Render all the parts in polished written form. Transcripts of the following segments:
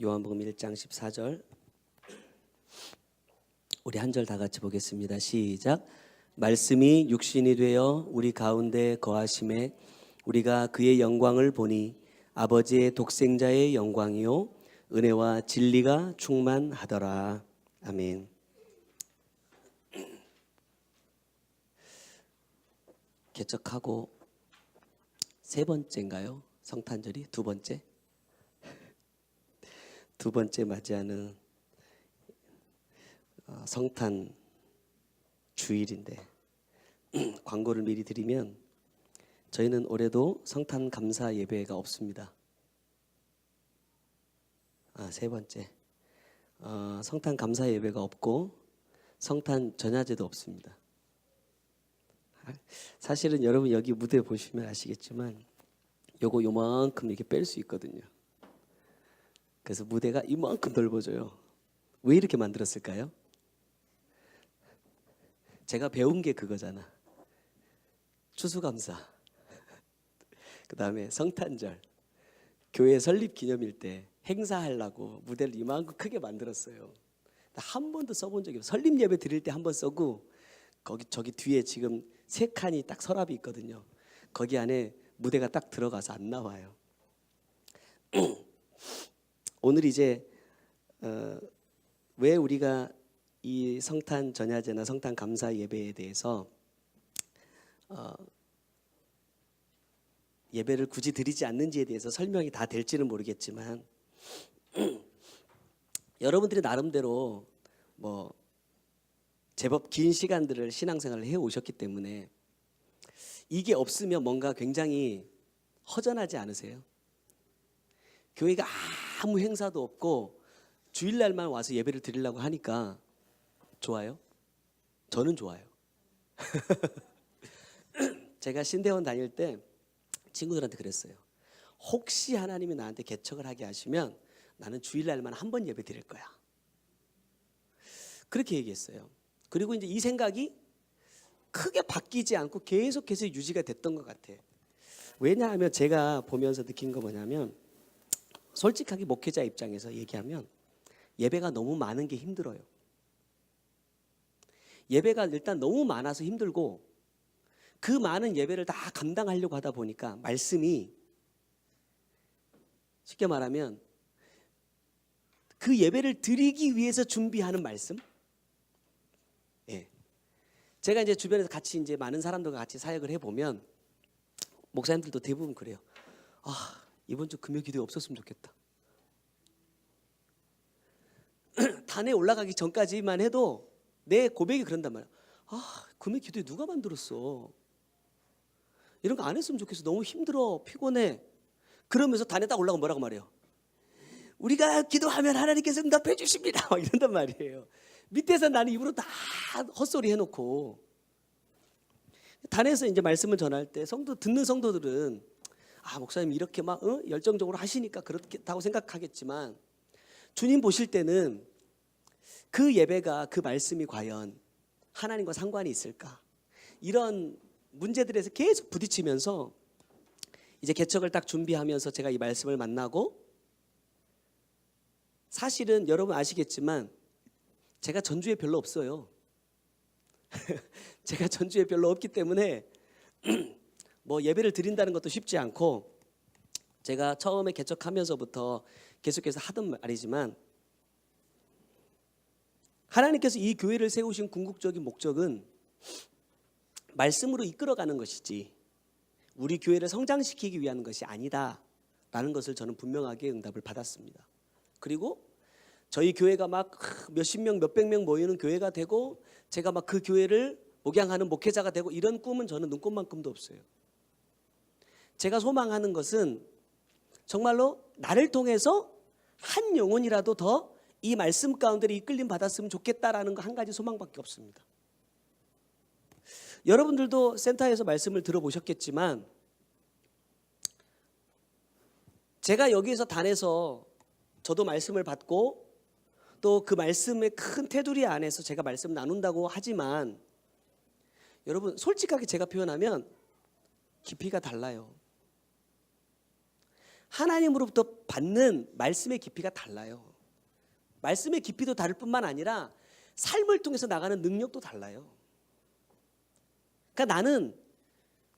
요한복음 1장 14절 우리 한 절 다 같이 보겠습니다. 시작. 말씀이 육신이 되어 우리 가운데 거하심에 우리가 그의 영광을 보니 아버지의 독생자의 영광이요 은혜와 진리가 충만하더라. 아멘. 개척하고 세 번째인가요? 성탄절이 두 번째? 두 번째 맞이하는 성탄 주일인데 광고를 미리 드리면 저희는 올해도 성탄 감사 예배가 없습니다. 세 번째 성탄 감사 예배가 없고 성탄 전야제도 없습니다. 사실은 여러분 여기 무대 보시면 아시겠지만 요만큼 이렇게 뺄 수 있거든요. 그래서 무대가 이만큼 넓어져요. 왜 이렇게 만들었을까요? 제가 배운 게 그거잖아. 추수감사, 그 다음에 성탄절, 교회 설립 기념일 때 행사하려고 무대를 이만큼 크게 만들었어요. 한 번도 써본 적이 없어요. 설립 예배 드릴 때 한 번 써고 저기 뒤에 지금 세 칸이 딱 서랍이 있거든요. 거기 안에 무대가 딱 들어가서 안 나와요. 오늘 이제 왜 우리가 이 성탄 전야제나 성탄 감사 예배에 대해서 예배를 굳이 드리지 않는지에 대해서 설명이 다 될지는 모르겠지만 여러분들이 나름대로 뭐 제법 긴 시간들을 신앙생활을 해 오셨기 때문에 이게 없으면 뭔가 굉장히 허전하지 않으세요? 교회가 아무 행사도 없고 주일날만 와서 예배를 드리려고 하니까 좋아요? 저는 좋아요. 제가 신대원 다닐 때 친구들한테 그랬어요. 혹시 하나님이 나한테 개척을 하게 하시면 나는 주일날만 한 번 예배 드릴 거야. 그렇게 얘기했어요. 그리고 이제 이 생각이 크게 바뀌지 않고 계속해서 유지가 됐던 것 같아요. 왜냐하면 제가 보면서 느낀 거 뭐냐면 솔직하게 목회자 입장에서 얘기하면 예배가 너무 많은 게 힘들어요. 예배가 일단 너무 많아서 힘들고 그 많은 예배를 다 감당하려고 하다 보니까 말씀이 쉽게 말하면 그 예배를 드리기 위해서 준비하는 말씀. 예. 제가 이제 주변에서 같이 이제 많은 사람들과 같이 사역을 해보면 목사님들도 대부분 그래요. 이번 주 금요 기도에 없었으면 좋겠다. 단에 올라가기 전까지만 해도 내 고백이 그런단 말이야. 금요 기도에 누가 만들었어? 이런 거 안 했으면 좋겠어. 너무 힘들어, 피곤해. 그러면서 단에 딱 올라가면 뭐라고 말해요? 우리가 기도하면 하나님께서 응답해 주십니다. 막 이런단 말이에요. 밑에서 나는 입으로 다 헛소리 해놓고 단에서 이제 말씀을 전할 때 듣는 성도들은 목사님 이렇게 막 열정적으로 하시니까 그렇다고 생각하겠지만 주님 보실 때는 그 예배가 그 말씀이 과연 하나님과 상관이 있을까? 이런 문제들에서 계속 부딪히면서 이제 개척을 딱 준비하면서 제가 이 말씀을 만나고 사실은 여러분 아시겠지만 제가 전주에 별로 없어요. 제가 전주에 별로 없기 때문에 뭐 예배를 드린다는 것도 쉽지 않고 제가 처음에 개척하면서부터 계속해서 하던 말이지만 하나님께서 이 교회를 세우신 궁극적인 목적은 말씀으로 이끌어가는 것이지 우리 교회를 성장시키기 위한 것이 아니다라는 것을 저는 분명하게 응답을 받았습니다. 그리고 저희 교회가 막 몇십 명, 몇백 명 모이는 교회가 되고 제가 막 그 교회를 목양하는 목회자가 되고 이런 꿈은 저는 눈꽃만큼도 없어요. 제가 소망하는 것은 정말로 나를 통해서 한 영혼이라도 더 이 말씀 가운데를 이끌림 받았으면 좋겠다라는 거 한 가지 소망밖에 없습니다. 여러분들도 센터에서 말씀을 들어보셨겠지만 제가 여기에서 단에서 저도 말씀을 받고 또 그 말씀의 큰 테두리 안에서 제가 말씀 나눈다고 하지만 여러분 솔직하게 제가 표현하면 깊이가 달라요. 하나님으로부터 받는 말씀의 깊이가 달라요. 말씀의 깊이도 다를 뿐만 아니라 삶을 통해서 나가는 능력도 달라요. 그러니까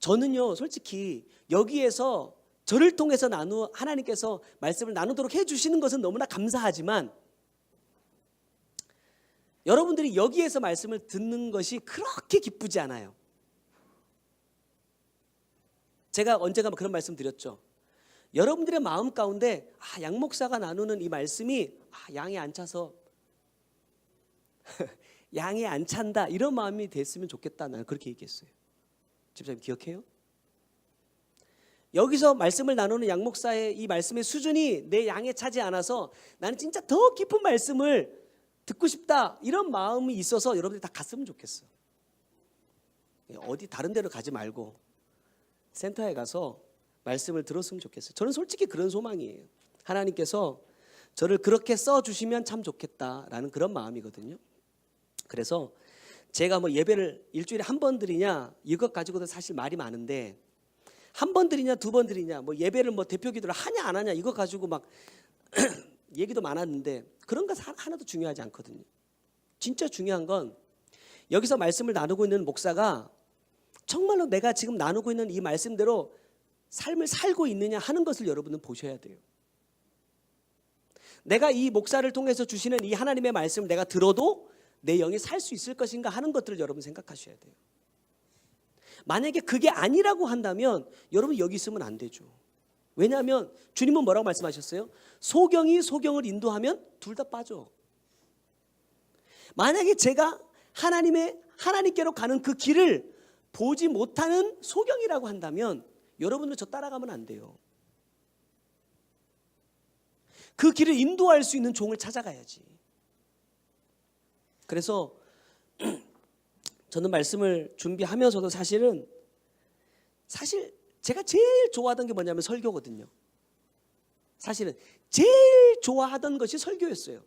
저는요 솔직히 여기에서 저를 통해서 하나님께서 말씀을 나누도록 해주시는 것은 너무나 감사하지만 여러분들이 여기에서 말씀을 듣는 것이 그렇게 기쁘지 않아요. 제가 언젠가 그런 말씀 드렸죠. 여러분들의 마음 가운데 양 목사가 나누는 이 말씀이 양이 안 차서 양이 안 찬다 이런 마음이 됐으면 좋겠다. 나는 그렇게 얘기했어요. 집사님 기억해요? 여기서 말씀을 나누는 양 목사의 이 말씀의 수준이 내 양에 차지 않아서 나는 진짜 더 깊은 말씀을 듣고 싶다 이런 마음이 있어서 여러분들이 다 갔으면 좋겠어. 어디 다른 데로 가지 말고 센터에 가서 말씀을 들었으면 좋겠어요. 저는 솔직히 그런 소망이에요. 하나님께서 저를 그렇게 써주시면 참 좋겠다라는 그런 마음이거든요. 그래서 제가 예배를 일주일에 한 번 드리냐 이것 가지고도 사실 말이 많은데 한 번 드리냐 두 번 드리냐 예배를 대표 기도를 하냐 안 하냐 이거 가지고 막 얘기도 많았는데 그런 거 하나도 중요하지 않거든요. 진짜 중요한 건 여기서 말씀을 나누고 있는 목사가 정말로 내가 지금 나누고 있는 이 말씀대로 삶을 살고 있느냐 하는 것을 여러분은 보셔야 돼요. 내가 이 목사를 통해서 주시는 이 하나님의 말씀을 내가 들어도 내 영이 살 수 있을 것인가 하는 것들을 여러분 생각하셔야 돼요. 만약에 그게 아니라고 한다면 여러분 여기 있으면 안 되죠. 왜냐하면 주님은 뭐라고 말씀하셨어요? 소경이 소경을 인도하면 둘 다 빠져. 만약에 제가 하나님께로 가는 그 길을 보지 못하는 소경이라고 한다면 여러분도 저 따라가면 안 돼요. 그 길을 인도할 수 있는 종을 찾아가야지. 그래서 저는 말씀을 준비하면서도 사실 제가 제일 좋아하던 게 뭐냐면 설교거든요. 사실은 제일 좋아하던 것이 설교였어요.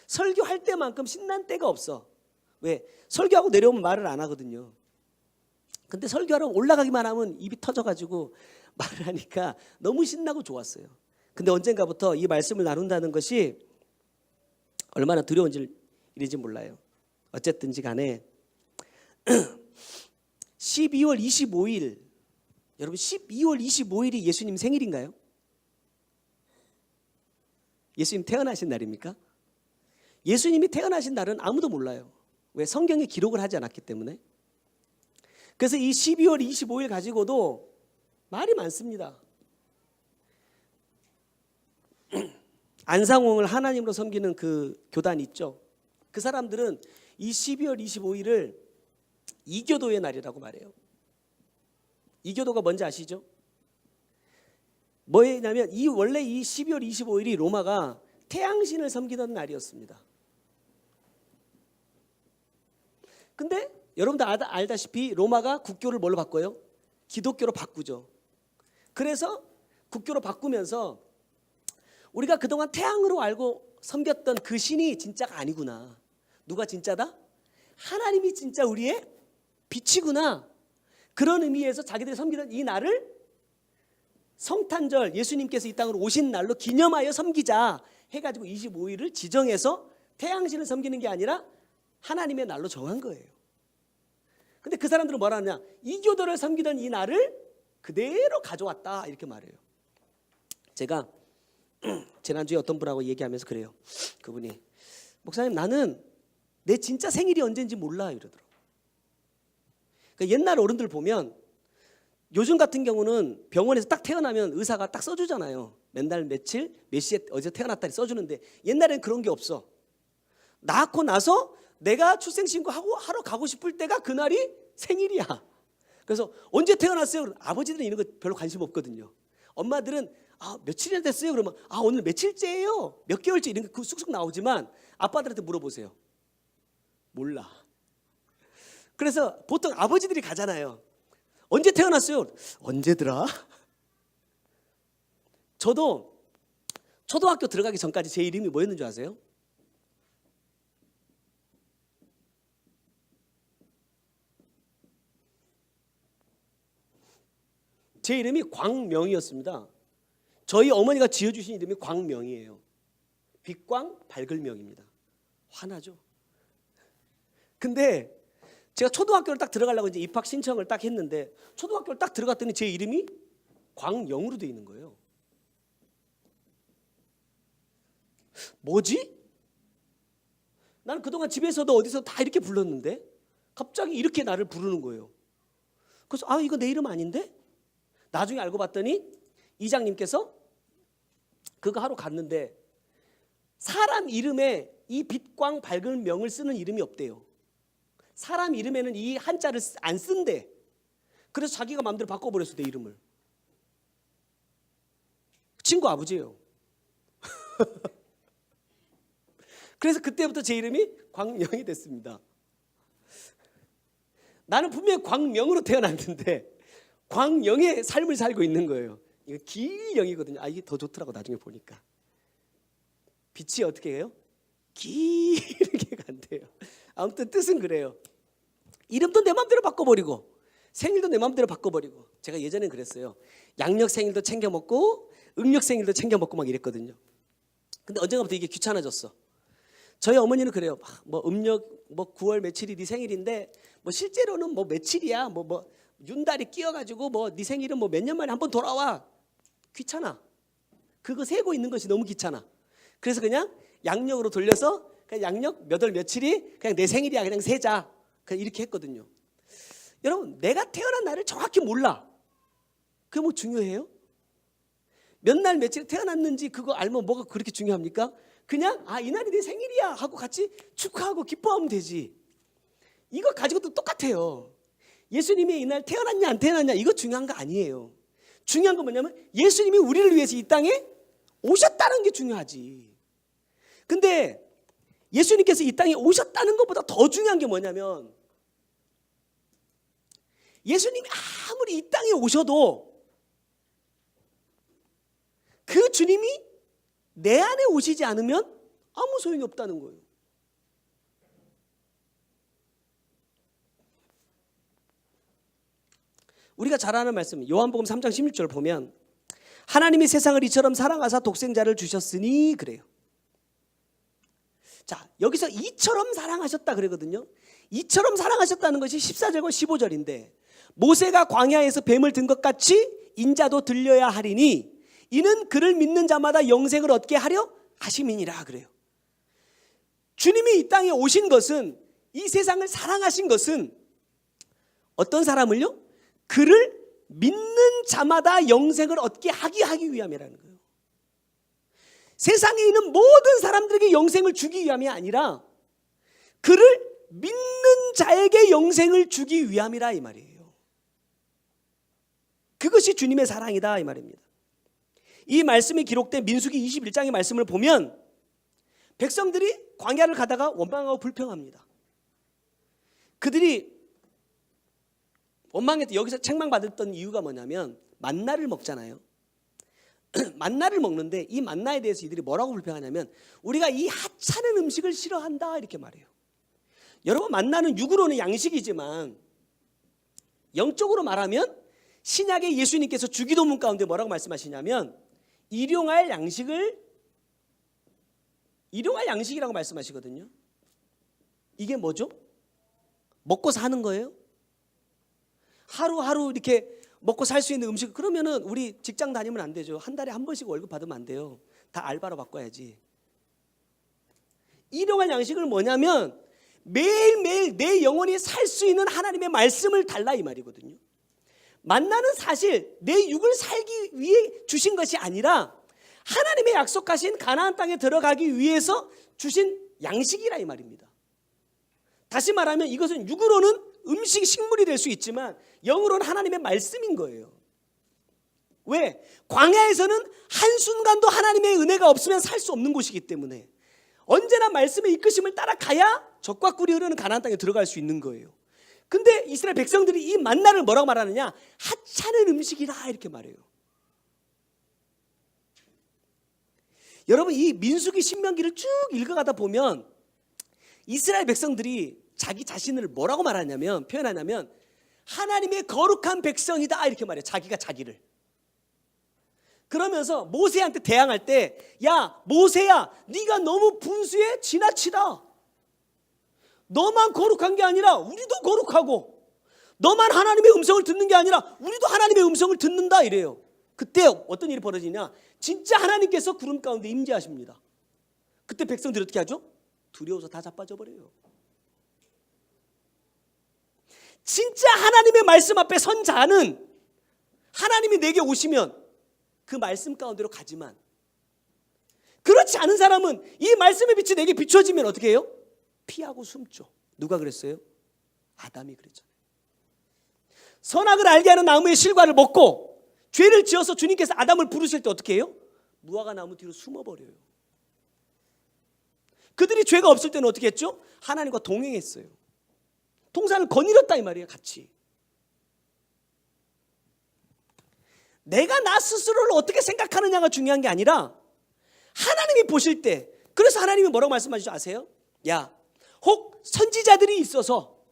설교할 때만큼 신난 때가 없어. 왜? 설교하고 내려오면 말을 안 하거든요. 근데 설교하러 올라가기만 하면 입이 터져가지고 말을 하니까 너무 신나고 좋았어요. 근데 언젠가부터 이 말씀을 나눈다는 것이 얼마나 두려운 일인지 몰라요. 어쨌든지 간에 12월 25일 여러분 12월 25일이 예수님 생일인가요? 예수님 태어나신 날입니까? 예수님이 태어나신 날은 아무도 몰라요. 왜? 성경에 기록을 하지 않았기 때문에. 그래서 이 12월 25일 가지고도 말이 많습니다. 안상홍을 하나님으로 섬기는 그 교단 있죠. 그 사람들은 이 12월 25일을 이교도의 날이라고 말해요. 이교도가 뭔지 아시죠? 뭐냐면 원래 이 12월 25일이 로마가 태양신을 섬기던 날이었습니다. 근데 여러분들 알다시피 로마가 국교를 뭘로 바꿔요? 기독교로 바꾸죠. 그래서 국교로 바꾸면서 우리가 그동안 태양으로 알고 섬겼던 그 신이 진짜가 아니구나. 누가 진짜다? 하나님이 진짜 우리의 빛이구나. 그런 의미에서 자기들이 섬기던 이 날을 성탄절 예수님께서 이 땅으로 오신 날로 기념하여 섬기자 해가지고 25일을 지정해서 태양신을 섬기는 게 아니라 하나님의 날로 정한 거예요. 근데 그 사람들은 뭐라 하냐? 이교도를 섬기던 이 날을 그대로 가져왔다 이렇게 말해요. 제가 지난주에 어떤 분하고 얘기하면서 그래요. 그분이 목사님 나는 내 진짜 생일이 언제인지 몰라 이러더라고요. 그러니까 옛날 어른들 보면 요즘 같은 경우는 병원에서 딱 태어나면 의사가 딱 써주잖아요. 맨날 며칠 몇 시에 어디서 태어났다 써주는데 옛날엔 그런 게 없어. 낳고 나서 내가 출생신고 하러 가고 싶을 때가 그날이 생일이야. 그래서 언제 태어났어요? 아버지들은 이런 거 별로 관심 없거든요. 엄마들은 며칠이나 됐어요? 그러면 오늘 며칠째예요? 몇 개월째? 이런 게 쑥쑥 나오지만 아빠들한테 물어보세요. 몰라. 그래서 보통 아버지들이 가잖아요. 언제 태어났어요? 언제더라? 저도 초등학교 들어가기 전까지 제 이름이 뭐였는 줄 아세요? 제 이름이 광명이었습니다. 저희 어머니가 지어주신 이름이 광명이에요. 빛광 밝을 명입니다. 화나죠? 근데 제가 초등학교를 딱 들어가려고 이제 입학 신청을 딱 했는데 초등학교를 딱 들어갔더니 제 이름이 광영으로 돼 있는 거예요. 뭐지? 나는 그동안 집에서도 어디서 다 이렇게 불렀는데 갑자기 이렇게 나를 부르는 거예요. 그래서 이거 내 이름 아닌데? 나중에 알고 봤더니 이장님께서 그거 하러 갔는데 사람 이름에 이 빛광 밝은 명을 쓰는 이름이 없대요. 사람 이름에는 이 한자를 안 쓴대. 그래서 자기가 마음대로 바꿔버렸어, 내 이름을. 친구 아버지예요. 그래서 그때부터 제 이름이 광영이 됐습니다. 나는 분명히 광명으로 태어났는데 광영의 삶을 살고 있는 거예요. 이거 길영이거든요. 이게 더 좋더라고 나중에 보니까. 빛이 어떻게 해요? 길게 간대요. 아무튼 뜻은 그래요. 이름도 내 마음대로 바꿔버리고 생일도 내 마음대로 바꿔버리고. 제가 예전엔 그랬어요. 양력 생일도 챙겨 먹고 음력 생일도 챙겨 먹고 막 이랬거든요. 근데 언젠가부터 이게 귀찮아졌어. 저희 어머니는 그래요. 뭐 음력 뭐 9월 며칠이 네 생일인데 뭐 실제로는 뭐 며칠이야. 뭐 윤달이 끼어가지고 뭐 네 생일은 뭐 몇 년 만에 한 번 돌아와. 귀찮아. 그거 세고 있는 것이 너무 귀찮아. 그래서 그냥 양력으로 돌려서 그냥 양력 몇 월 며칠이 그냥 내 생일이야. 그냥 세자. 그냥 이렇게 했거든요. 여러분, 내가 태어난 날을 정확히 몰라. 그게 뭐 중요해요? 몇 날 며칠 태어났는지 그거 알면 뭐가 그렇게 중요합니까? 그냥 이날이 내 생일이야 하고 같이 축하하고 기뻐하면 되지. 이거 가지고도 똑같아요. 예수님이 이날 태어났냐 안 태어났냐 이거 중요한 거 아니에요. 중요한 건 뭐냐면 예수님이 우리를 위해서 이 땅에 오셨다는 게 중요하지. 근데 예수님께서 이 땅에 오셨다는 것보다 더 중요한 게 뭐냐면 예수님이 아무리 이 땅에 오셔도 그 주님이 내 안에 오시지 않으면 아무 소용이 없다는 거예요. 우리가 잘 아는 말씀 요한복음 3장 16절 보면 하나님이 세상을 이처럼 사랑하사 독생자를 주셨으니 그래요. 자, 여기서 이처럼 사랑하셨다 그러거든요. 이처럼 사랑하셨다는 것이 14절과 15절인데 모세가 광야에서 뱀을 든 것 같이 인자도 들려야 하리니 이는 그를 믿는 자마다 영생을 얻게 하려 하심이니라 그래요. 주님이 이 땅에 오신 것은 이 세상을 사랑하신 것은 어떤 사람을요? 그를 믿는 자마다 영생을 얻게 하기 위함이라는 거예요. 세상에 있는 모든 사람들에게 영생을 주기 위함이 아니라 그를 믿는 자에게 영생을 주기 위함이라 이 말이에요. 그것이 주님의 사랑이다 이 말입니다. 이 말씀이 기록된 민수기 21장의 말씀을 보면 백성들이 광야를 가다가 원망하고 불평합니다. 그들이 원망했던 여기서 책망받았던 이유가 뭐냐면 만나를 먹잖아요. 만나를 먹는데 이 만나에 대해서 이들이 뭐라고 불평하냐면 우리가 이 하찮은 음식을 싫어한다 이렇게 말해요. 여러분, 만나는 육으로는 양식이지만 영적으로 말하면 신약의 예수님께서 주기도문 가운데 뭐라고 말씀하시냐면 일용할 양식이라고 말씀하시거든요. 이게 뭐죠? 먹고 사는 거예요. 하루하루 이렇게 먹고 살 수 있는 음식. 그러면은 우리 직장 다니면 안 되죠. 한 달에 한 번씩 월급 받으면 안 돼요. 다 알바로 바꿔야지. 일용할 양식을 뭐냐면 매일매일 내 영혼이 살 수 있는 하나님의 말씀을 달라 이 말이거든요. 만나는 사실 내 육을 살기 위해 주신 것이 아니라 하나님의 약속하신 가나안 땅에 들어가기 위해서 주신 양식이라 이 말입니다. 다시 말하면 이것은 육으로는 음식, 식물이 될 수 있지만 영으로는 하나님의 말씀인 거예요. 왜? 광야에서는 한순간도 하나님의 은혜가 없으면 살 수 없는 곳이기 때문에 언제나 말씀의 이끄심을 따라가야 적과 꿀이 흐르는 가나안 땅에 들어갈 수 있는 거예요. 근데 이스라엘 백성들이 이 만나를 뭐라고 말하느냐? 하찮은 음식이다 이렇게 말해요. 여러분, 이 민수기 신명기를 쭉 읽어가다 보면 이스라엘 백성들이 자기 자신을 뭐라고 표현하냐면 하나님의 거룩한 백성이다 이렇게 말해요. 자기가 자기를. 그러면서 모세한테 대항할 때, 야 모세야, 네가 너무 분수에 지나치다. 너만 거룩한 게 아니라 우리도 거룩하고, 너만 하나님의 음성을 듣는 게 아니라 우리도 하나님의 음성을 듣는다 이래요. 그때 어떤 일이 벌어지냐, 진짜 하나님께서 구름 가운데 임재하십니다. 그때 백성들이 어떻게 하죠? 두려워서 다 자빠져 버려요. 진짜 하나님의 말씀 앞에 선 자는, 하나님이 내게 오시면 그 말씀 가운데로 가지만, 그렇지 않은 사람은 이 말씀의 빛이 내게 비춰지면 어떻게 해요? 피하고 숨죠. 누가 그랬어요? 아담이 그랬잖아요. 선악을 알게 하는 나무의 실과를 먹고 죄를 지어서 주님께서 아담을 부르실 때 어떻게 해요? 무화과 나무 뒤로 숨어버려요. 그들이 죄가 없을 때는 어떻게 했죠? 하나님과 동행했어요. 동산을 거닐었다 이 말이에요. 같이. 내가 나 스스로를 어떻게 생각하느냐가 중요한 게 아니라 하나님이 보실 때, 그래서 하나님이 뭐라고 말씀하시죠 아세요? 야, 혹 선지자들이 있어서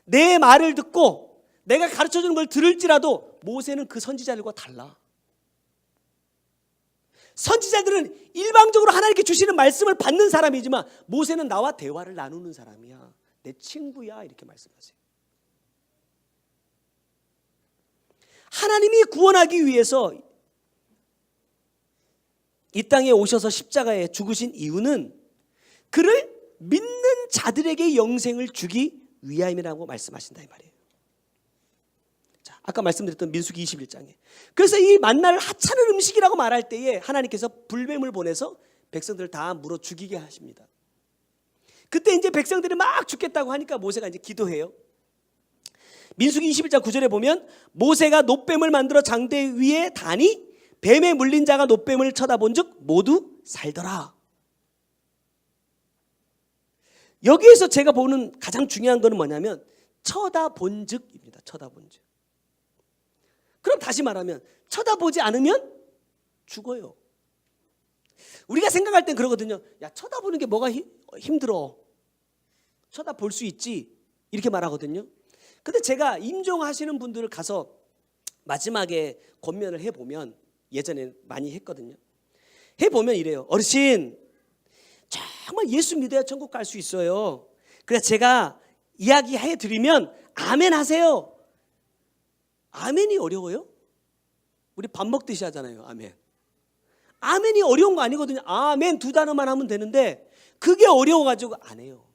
내 말을 듣고 내가 가르쳐주는 걸 들을지라도 모세는 그 선지자들과 달라. 선지자들은 일방적으로 하나님께 주시는 말씀을 받는 사람이지만 모세는 나와 대화를 나누는 사람이야. 내 친구야, 이렇게 말씀하세요. 하나님이 구원하기 위해서 이 땅에 오셔서 십자가에 죽으신 이유는 그를 믿는 자들에게 영생을 주기 위함이라고 말씀하신다 이 말이에요. 자, 아까 말씀드렸던 민수기 21장에, 그래서 이 만나를 하찮은 음식이라고 말할 때에 하나님께서 불뱀을 보내서 백성들을 다 물어 죽이게 하십니다. 그때 이제 백성들이 막 죽겠다고 하니까 모세가 이제 기도해요. 민수기 21장 9절에 보면 모세가 놋뱀을 만들어 장대 위에 다니 뱀에 물린 자가 놋뱀을 쳐다본즉 모두 살더라. 여기에서 제가 보는 가장 중요한 것은 뭐냐면 쳐다본즉입니다. 쳐다본즉. 그럼 다시 말하면 쳐다보지 않으면 죽어요. 우리가 생각할 땐 그러거든요. 야, 쳐다보는 게 뭐가 힘들어. 쳐다볼 수 있지. 이렇게 말하거든요. 근데 제가 임종하시는 분들을 가서 마지막에 권면을 해보면, 예전에 많이 했거든요. 해보면 이래요. 어르신, 정말 예수 믿어야 천국 갈 수 있어요. 그래서 제가 이야기해 드리면 아멘 하세요. 아멘이 어려워요? 우리 밥 먹듯이 하잖아요. 아멘. 아멘이 어려운 거 아니거든요. 아멘 두 단어만 하면 되는데 그게 어려워가지고 안 해요.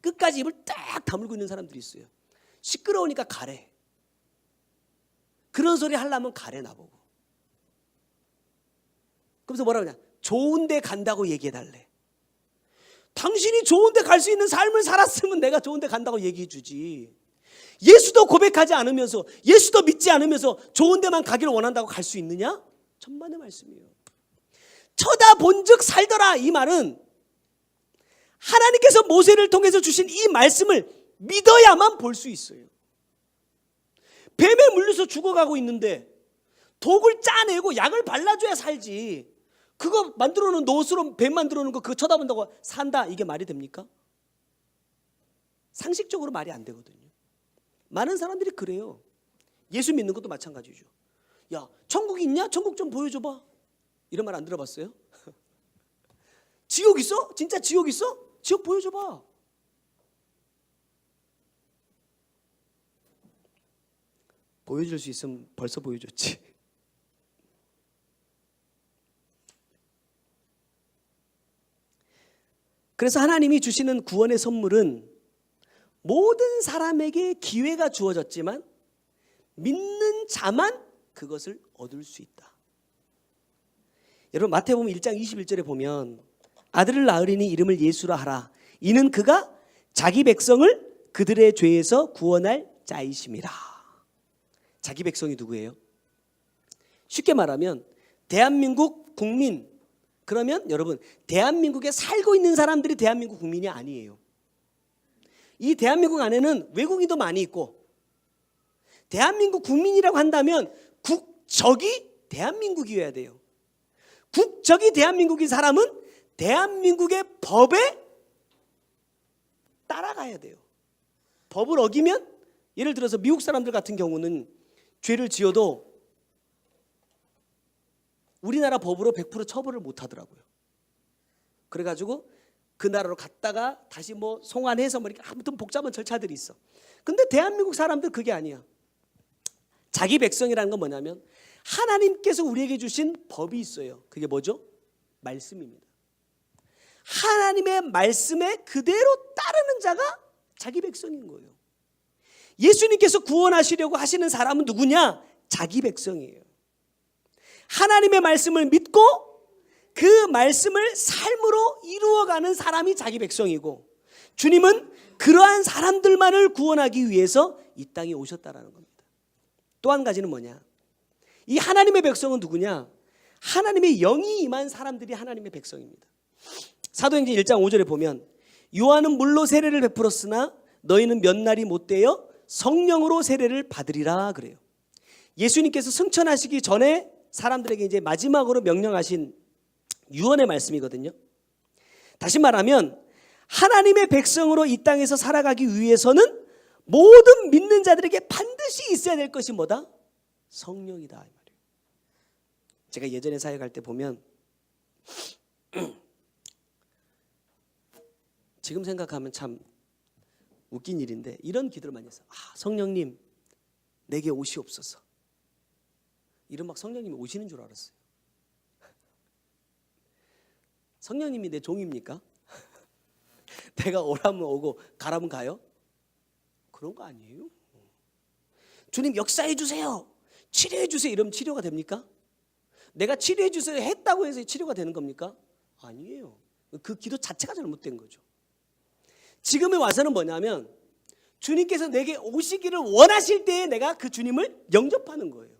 끝까지 입을 딱 다물고 있는 사람들이 있어요. 시끄러우니까 가래. 그런 소리 하려면 가래 나보고. 그래서 뭐라고 하냐, 좋은 데 간다고 얘기해달래. 당신이 좋은 데 갈 수 있는 삶을 살았으면 내가 좋은 데 간다고 얘기해 주지. 예수도 고백하지 않으면서, 예수도 믿지 않으면서 좋은 데만 가기를 원한다고 갈 수 있느냐? 천만의 말씀이에요. 쳐다본즉 살더라, 이 말은 하나님께서 모세를 통해서 주신 이 말씀을 믿어야만 볼 수 있어요. 뱀에 물려서 죽어가고 있는데 독을 짜내고 약을 발라줘야 살지. 그거 만들어 놓은 노스로 뱀 만들어 놓은 거 그거 쳐다본다고 산다, 이게 말이 됩니까? 상식적으로 말이 안 되거든요. 많은 사람들이 그래요. 예수 믿는 것도 마찬가지죠. 야, 천국 있냐? 천국 좀 보여줘봐. 이런 말 안 들어봤어요? 지옥 있어? 진짜 지옥 있어? 지옥 보여줘봐. 보여줄 수 있으면 벌써 보여줬지. 그래서 하나님이 주시는 구원의 선물은 모든 사람에게 기회가 주어졌지만 믿는 자만 그것을 얻을 수 있다. 여러분 마태복음 1장 21절에 보면 아들을 낳으리니 이름을 예수라 하라. 이는 그가 자기 백성을 그들의 죄에서 구원할 자이심이라. 자기 백성이 누구예요? 쉽게 말하면 대한민국 국민. 그러면 여러분 대한민국에 살고 있는 사람들이 대한민국 국민이 아니에요. 이 대한민국 안에는 외국인도 많이 있고, 대한민국 국민이라고 한다면 국적이 대한민국이어야 돼요. 국적이 대한민국인 사람은 대한민국의 법에 따라가야 돼요. 법을 어기면, 예를 들어서 미국 사람들 같은 경우는 죄를 지어도 우리나라 법으로 100% 처벌을 못 하더라고요. 그래가지고 그 나라로 갔다가 다시 뭐 송환해서 뭐 이렇게 아무튼 복잡한 절차들이 있어. 근데 대한민국 사람들 그게 아니야. 자기 백성이라는 건 뭐냐면 하나님께서 우리에게 주신 법이 있어요. 그게 뭐죠? 말씀입니다. 하나님의 말씀에 그대로 따르는 자가 자기 백성인 거예요. 예수님께서 구원하시려고 하시는 사람은 누구냐? 자기 백성이에요. 하나님의 말씀을 믿고 그 말씀을 삶으로 이루어가는 사람이 자기 백성이고, 주님은 그러한 사람들만을 구원하기 위해서 이 땅에 오셨다라는 겁니다. 또 한 가지는 뭐냐? 이 하나님의 백성은 누구냐? 하나님의 영이 임한 사람들이 하나님의 백성입니다. 사도행전 1장 5절에 보면 요한은 물로 세례를 베풀었으나 너희는 몇 날이 못 되어 성령으로 세례를 받으리라 그래요. 예수님께서 승천하시기 전에 사람들에게 이제 마지막으로 명령하신 유언의 말씀이거든요. 다시 말하면 하나님의 백성으로 이 땅에서 살아가기 위해서는 모든 믿는 자들에게 반드시 있어야 될 것이 뭐다? 성령이다 이 말이에요. 제가 예전에 사역할 때 보면 지금 생각하면 참 웃긴 일인데 이런 기도를 많이 했어요. 성령님 내게 오시옵소서. 이런 막 성령님이 오시는 줄 알았어요. 성령님이 내 종입니까? 내가 오라면 오고 가라면 가요? 그런 거 아니에요. 주님 역사해 주세요, 치료해 주세요 이러면 치료가 됩니까? 내가 치료해 주세요 했다고 해서 치료가 되는 겁니까? 아니에요. 그 기도 자체가 잘못된 거죠. 지금에 와서는 뭐냐면 주님께서 내게 오시기를 원하실 때에 내가 그 주님을 영접하는 거예요.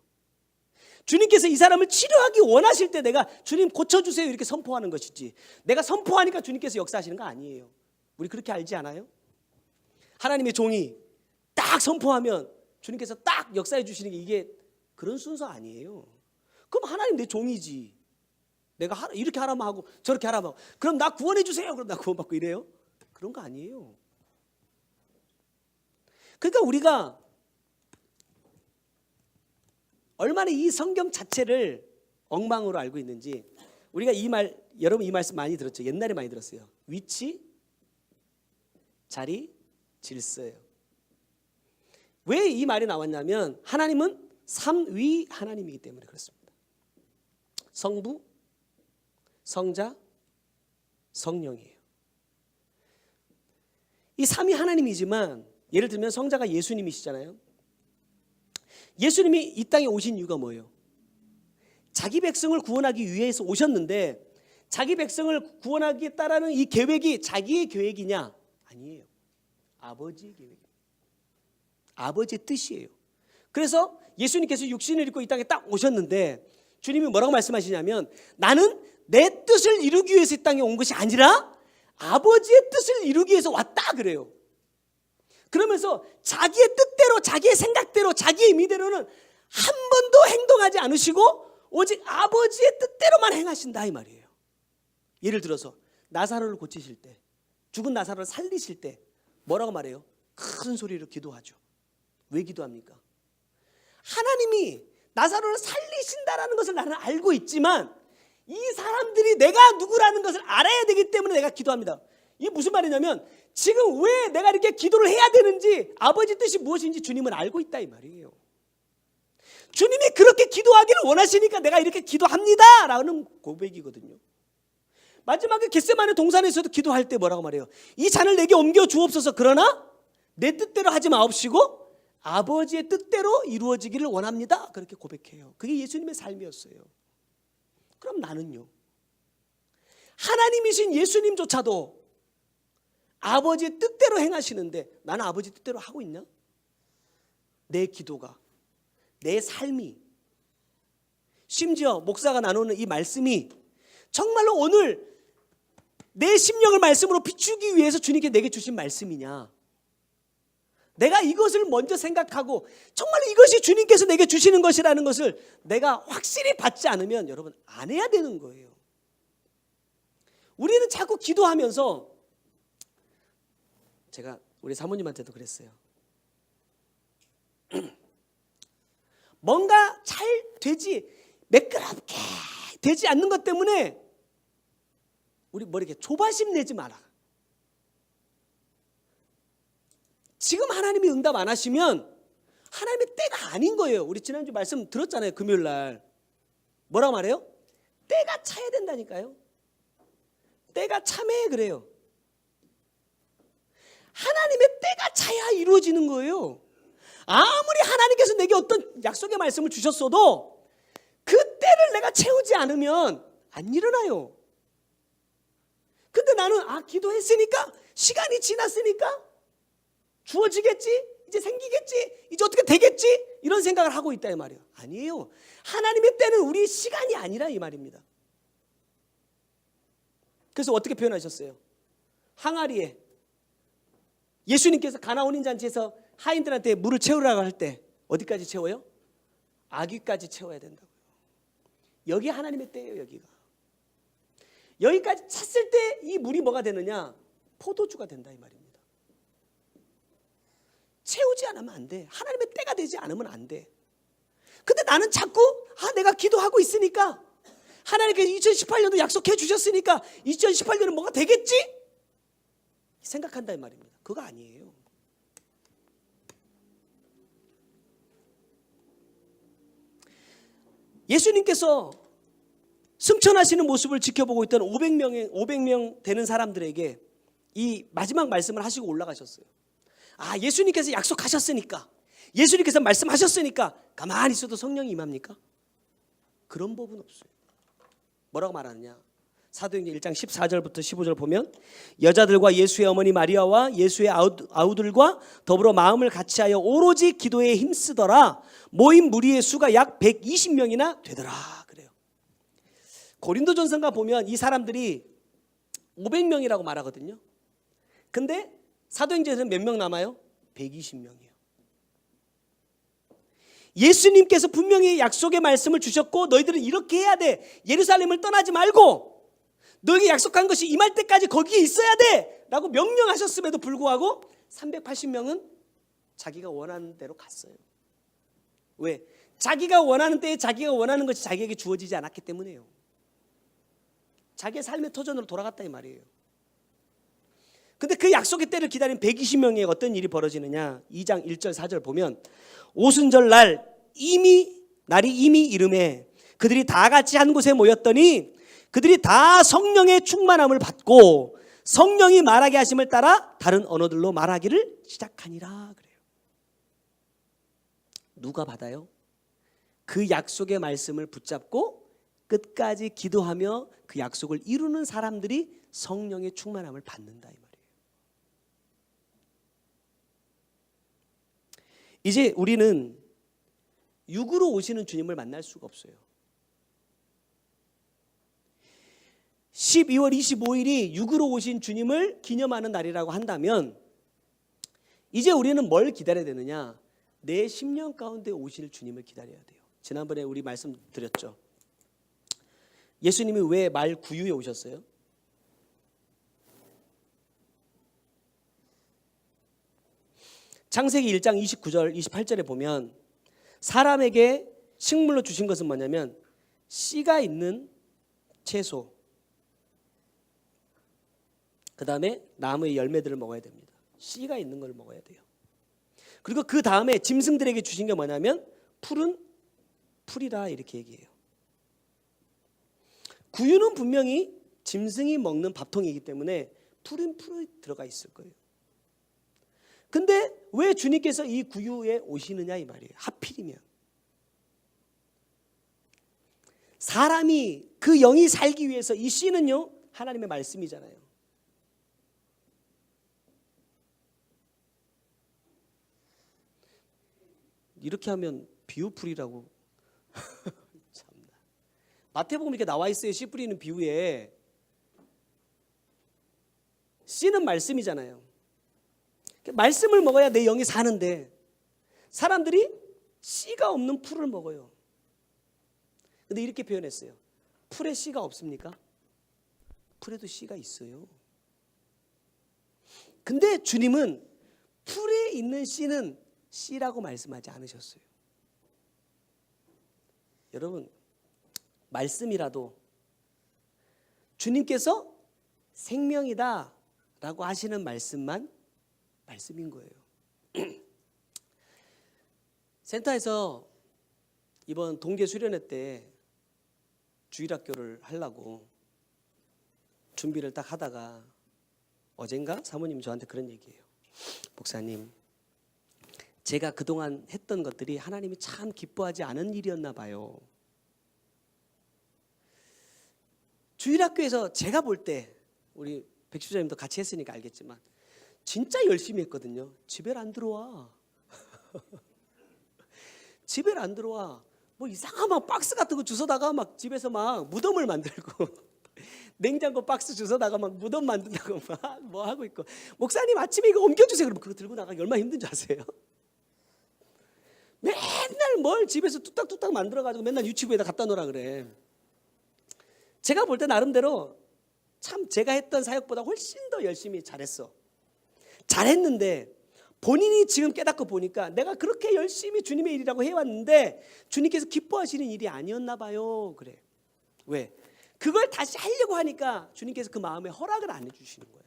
주님께서 이 사람을 치료하기 원하실 때 내가 주님 고쳐주세요 이렇게 선포하는 것이지, 내가 선포하니까 주님께서 역사하시는 거 아니에요. 우리 그렇게 알지 않아요? 하나님의 종이 딱 선포하면 주님께서 딱 역사해 주시는 게 이게 그런 순서 아니에요. 그럼 하나님 내 종이지, 내가 이렇게 하라면 하고 저렇게 하라면 하고, 그럼 나 구원해 주세요 그럼 나 구원받고 이래요? 그런 거 아니에요. 그러니까 우리가 얼마나 이 성경 자체를 엉망으로 알고 있는지, 우리가 이 말, 여러분 이 말씀 많이 들었죠? 옛날에 많이 들었어요. 위치, 자리, 질서예요. 왜 이 말이 나왔냐면 하나님은 삼위 하나님이기 때문에 그렇습니다. 성부, 성자, 성령이에요. 이 삼위 하나님이지만 예를 들면 성자가 예수님이시잖아요. 예수님이 이 땅에 오신 이유가 뭐예요? 자기 백성을 구원하기 위해서 오셨는데 자기 백성을 구원하기에 따르는 이 계획이 자기의 계획이냐? 아니에요. 아버지의 계획입니다. 아버지의 뜻이에요. 그래서 예수님께서 육신을 입고 이 땅에 딱 오셨는데 주님이 뭐라고 말씀하시냐면 나는 내 뜻을 이루기 위해서 이 땅에 온 것이 아니라 아버지의 뜻을 이루기 위해서 왔다 그래요. 그러면서 자기의 뜻대로 자기의 생각대로 자기의 의미대로는 한 번도 행동하지 않으시고 오직 아버지의 뜻대로만 행하신다 이 말이에요. 예를 들어서 나사로를 고치실 때, 죽은 나사로를 살리실 때 뭐라고 말해요? 큰 소리로 기도하죠. 왜 기도합니까? 하나님이 나사로를 살리신다라는 것을 나는 알고 있지만 이 사람들이 내가 누구라는 것을 알아야 되기 때문에 내가 기도합니다. 이게 무슨 말이냐면 지금 왜 내가 이렇게 기도를 해야 되는지, 아버지 뜻이 무엇인지 주님은 알고 있다 이 말이에요. 주님이 그렇게 기도하기를 원하시니까 내가 이렇게 기도합니다 라는 고백이거든요. 마지막에 겟세마네 동산에서도 기도할 때 뭐라고 말해요? 이 잔을 내게 옮겨 주옵소서. 그러나 내 뜻대로 하지 마옵시고 아버지의 뜻대로 이루어지기를 원합니다. 그렇게 고백해요. 그게 예수님의 삶이었어요. 그럼 나는요? 하나님이신 예수님조차도 아버지의 뜻대로 행하시는데 나는 아버지 뜻대로 하고 있나? 내 기도가, 내 삶이, 심지어 목사가 나누는 이 말씀이 정말로 오늘 내 심령을 말씀으로 비추기 위해서 주님께 내게 주신 말씀이냐? 내가 이것을 먼저 생각하고 정말 이것이 주님께서 내게 주시는 것이라는 것을 내가 확실히 받지 않으면 여러분 안 해야 되는 거예요. 우리는 자꾸 기도하면서, 제가 우리 사모님한테도 그랬어요. 뭔가 잘 되지, 매끄럽게 되지 않는 것 때문에 우리 뭐 이렇게 조바심 내지 마라. 지금 하나님이 응답 안 하시면 하나님의 때가 아닌 거예요. 우리 지난주 말씀 들었잖아요. 금요일 날. 뭐라고 말해요? 때가 차야 된다니까요. 때가 참해 그래요. 하나님의 때가 차야 이루어지는 거예요. 아무리 하나님께서 내게 어떤 약속의 말씀을 주셨어도 그 때를 내가 채우지 않으면 안 일어나요. 근데 나는 기도했으니까 시간이 지났으니까 주어지겠지, 이제 생기겠지, 이제 어떻게 되겠지, 이런 생각을 하고 있다 이 말이에요. 아니에요. 하나님의 때는 우리 시간이 아니라 이 말입니다. 그래서 어떻게 표현하셨어요? 항아리에 예수님께서 가나온인 잔치에서 하인들한테 물을 채우라고 할 때 어디까지 채워요? 아귀까지 채워야 된다고요. 여기 하나님의 때예요. 여기가. 여기까지 찼을 때 이 물이 뭐가 되느냐? 포도주가 된다 이 말입니다. 채우지 않으면 안 돼. 하나님의 때가 되지 않으면 안 돼. 근데 나는 자꾸 내가 기도하고 있으니까 하나님께서 2018년도 약속해 주셨으니까 2018년은 뭐가 되겠지? 생각한다 이 말입니다. 그거 아니에요. 예수님께서 승천하시는 모습을 지켜보고 있던 500명 되는 사람들에게 이 마지막 말씀을 하시고 올라가셨어요. 예수님께서 약속하셨으니까, 예수님께서 말씀하셨으니까 가만히 있어도 성령이 임합니까? 그런 법은 없어요. 뭐라고 말하느냐? 사도행전 1장 14절부터 15절 보면 여자들과 예수의 어머니 마리아와 예수의 아우들과 더불어 마음을 같이하여 오로지 기도에 힘쓰더라. 모인 무리의 수가 약 120명이나 되더라 그래요. 고린도전서가 보면 이 사람들이 500명이라고 말하거든요. 근데 사도행전에서는 몇 명 남아요? 120명이에요. 예수님께서 분명히 약속의 말씀을 주셨고 너희들은 이렇게 해야 돼. 예루살렘을 떠나지 말고 너에게 약속한 것이 임할 때까지 거기에 있어야 돼 라고 명령하셨음에도 불구하고 380명은 자기가 원하는 대로 갔어요. 왜? 자기가 원하는 때에 자기가 원하는 것이 자기에게 주어지지 않았기 때문이에요. 자기의 삶의 터전으로 돌아갔다 이 말이에요. 근데 그 약속의 때를 기다린 120명의 어떤 일이 벌어지느냐? 2장 1절 4절 보면 오순절 날이 이미 이름에 그들이 다 같이 한 곳에 모였더니 그들이 다 성령의 충만함을 받고 성령이 말하게 하심을 따라 다른 언어들로 말하기를 시작하니라 그래요. 누가 받아요? 그 약속의 말씀을 붙잡고 끝까지 기도하며 그 약속을 이루는 사람들이 성령의 충만함을 받는다 이 말이에요. 이제 우리는 육으로 오시는 주님을 만날 수가 없어요. 12월 25일이 육으로 오신 주님을 기념하는 날이라고 한다면 이제 우리는 뭘 기다려야 되느냐? 내 10년 가운데 오실 주님을 기다려야 돼요. 지난번에 우리 말씀드렸죠. 예수님이 왜 말 구유에 오셨어요? 창세기 1장 29절 28절에 보면 사람에게 식물로 주신 것은 뭐냐면 씨가 있는 채소, 그 다음에 나무의 열매들을 먹어야 됩니다. 씨가 있는 걸 먹어야 돼요. 그리고 그 다음에 짐승들에게 주신 게 뭐냐면 풀은 풀이라 이렇게 얘기해요. 구유는 분명히 짐승이 먹는 밥통이기 때문에 풀은 풀이 들어가 있을 거예요. 근데 왜 주님께서 이 구유에 오시느냐 이 말이에요. 하필이면 사람이 그 영이 살기 위해서 이 씨는요 하나님의 말씀이잖아요. 이렇게 하면 비유풀이라고 참나. 마태복음 이렇게 나와 있어요. 씨 뿌리는 비유에 씨는 말씀이잖아요. 말씀을 먹어야 내 영이 사는데 사람들이 씨가 없는 풀을 먹어요. 근데 이렇게 표현했어요. 풀에 씨가 없습니까? 풀에도 씨가 있어요. 근데 주님은 풀에 있는 씨는 씨라고 말씀하지 않으셨어요. 여러분, 말씀이라도 주님께서 생명이다 라고 하시는 말씀만 말씀인 거예요. 센터에서 이번 동계 수련회 때 주일학교를 하려고 준비를 딱 하다가 어젠가 사모님이 저한테 그런 얘기예요. 목사님, 제가 그동안 했던 것들이 하나님이 참 기뻐하지 않은 일이었나 봐요. 주일학교에서 제가 볼 때 우리 백수자님도 같이 했으니까 알겠지만 진짜 열심히 했거든요. 집에 안 들어와. 집에 안 들어와. 뭐 이상한 막 박스 같은 거 주워다가 막 집에서 막 무덤을 만들고 냉장고 박스 주워다가 막 무덤 만든다고 막 뭐 하고 있고, 목사님 아침에 이거 옮겨주세요. 그러면 그거 들고 나가기 얼마나 힘든지 아세요? 맨날 뭘 집에서 뚝딱뚝딱 만들어가지고 맨날 유치부에다 갖다 놓으라 그래. 제가 볼 때 나름대로 참 제가 했던 사역보다 훨씬 더 열심히 잘했어. 잘했는데 본인이 지금 깨닫고 보니까 내가 그렇게 열심히 주님의 일이라고 해왔는데 주님께서 기뻐하시는 일이 아니었나 봐요. 그래. 왜? 그걸 다시 하려고 하니까 주님께서 그 마음에 허락을 안 해주시는 거야.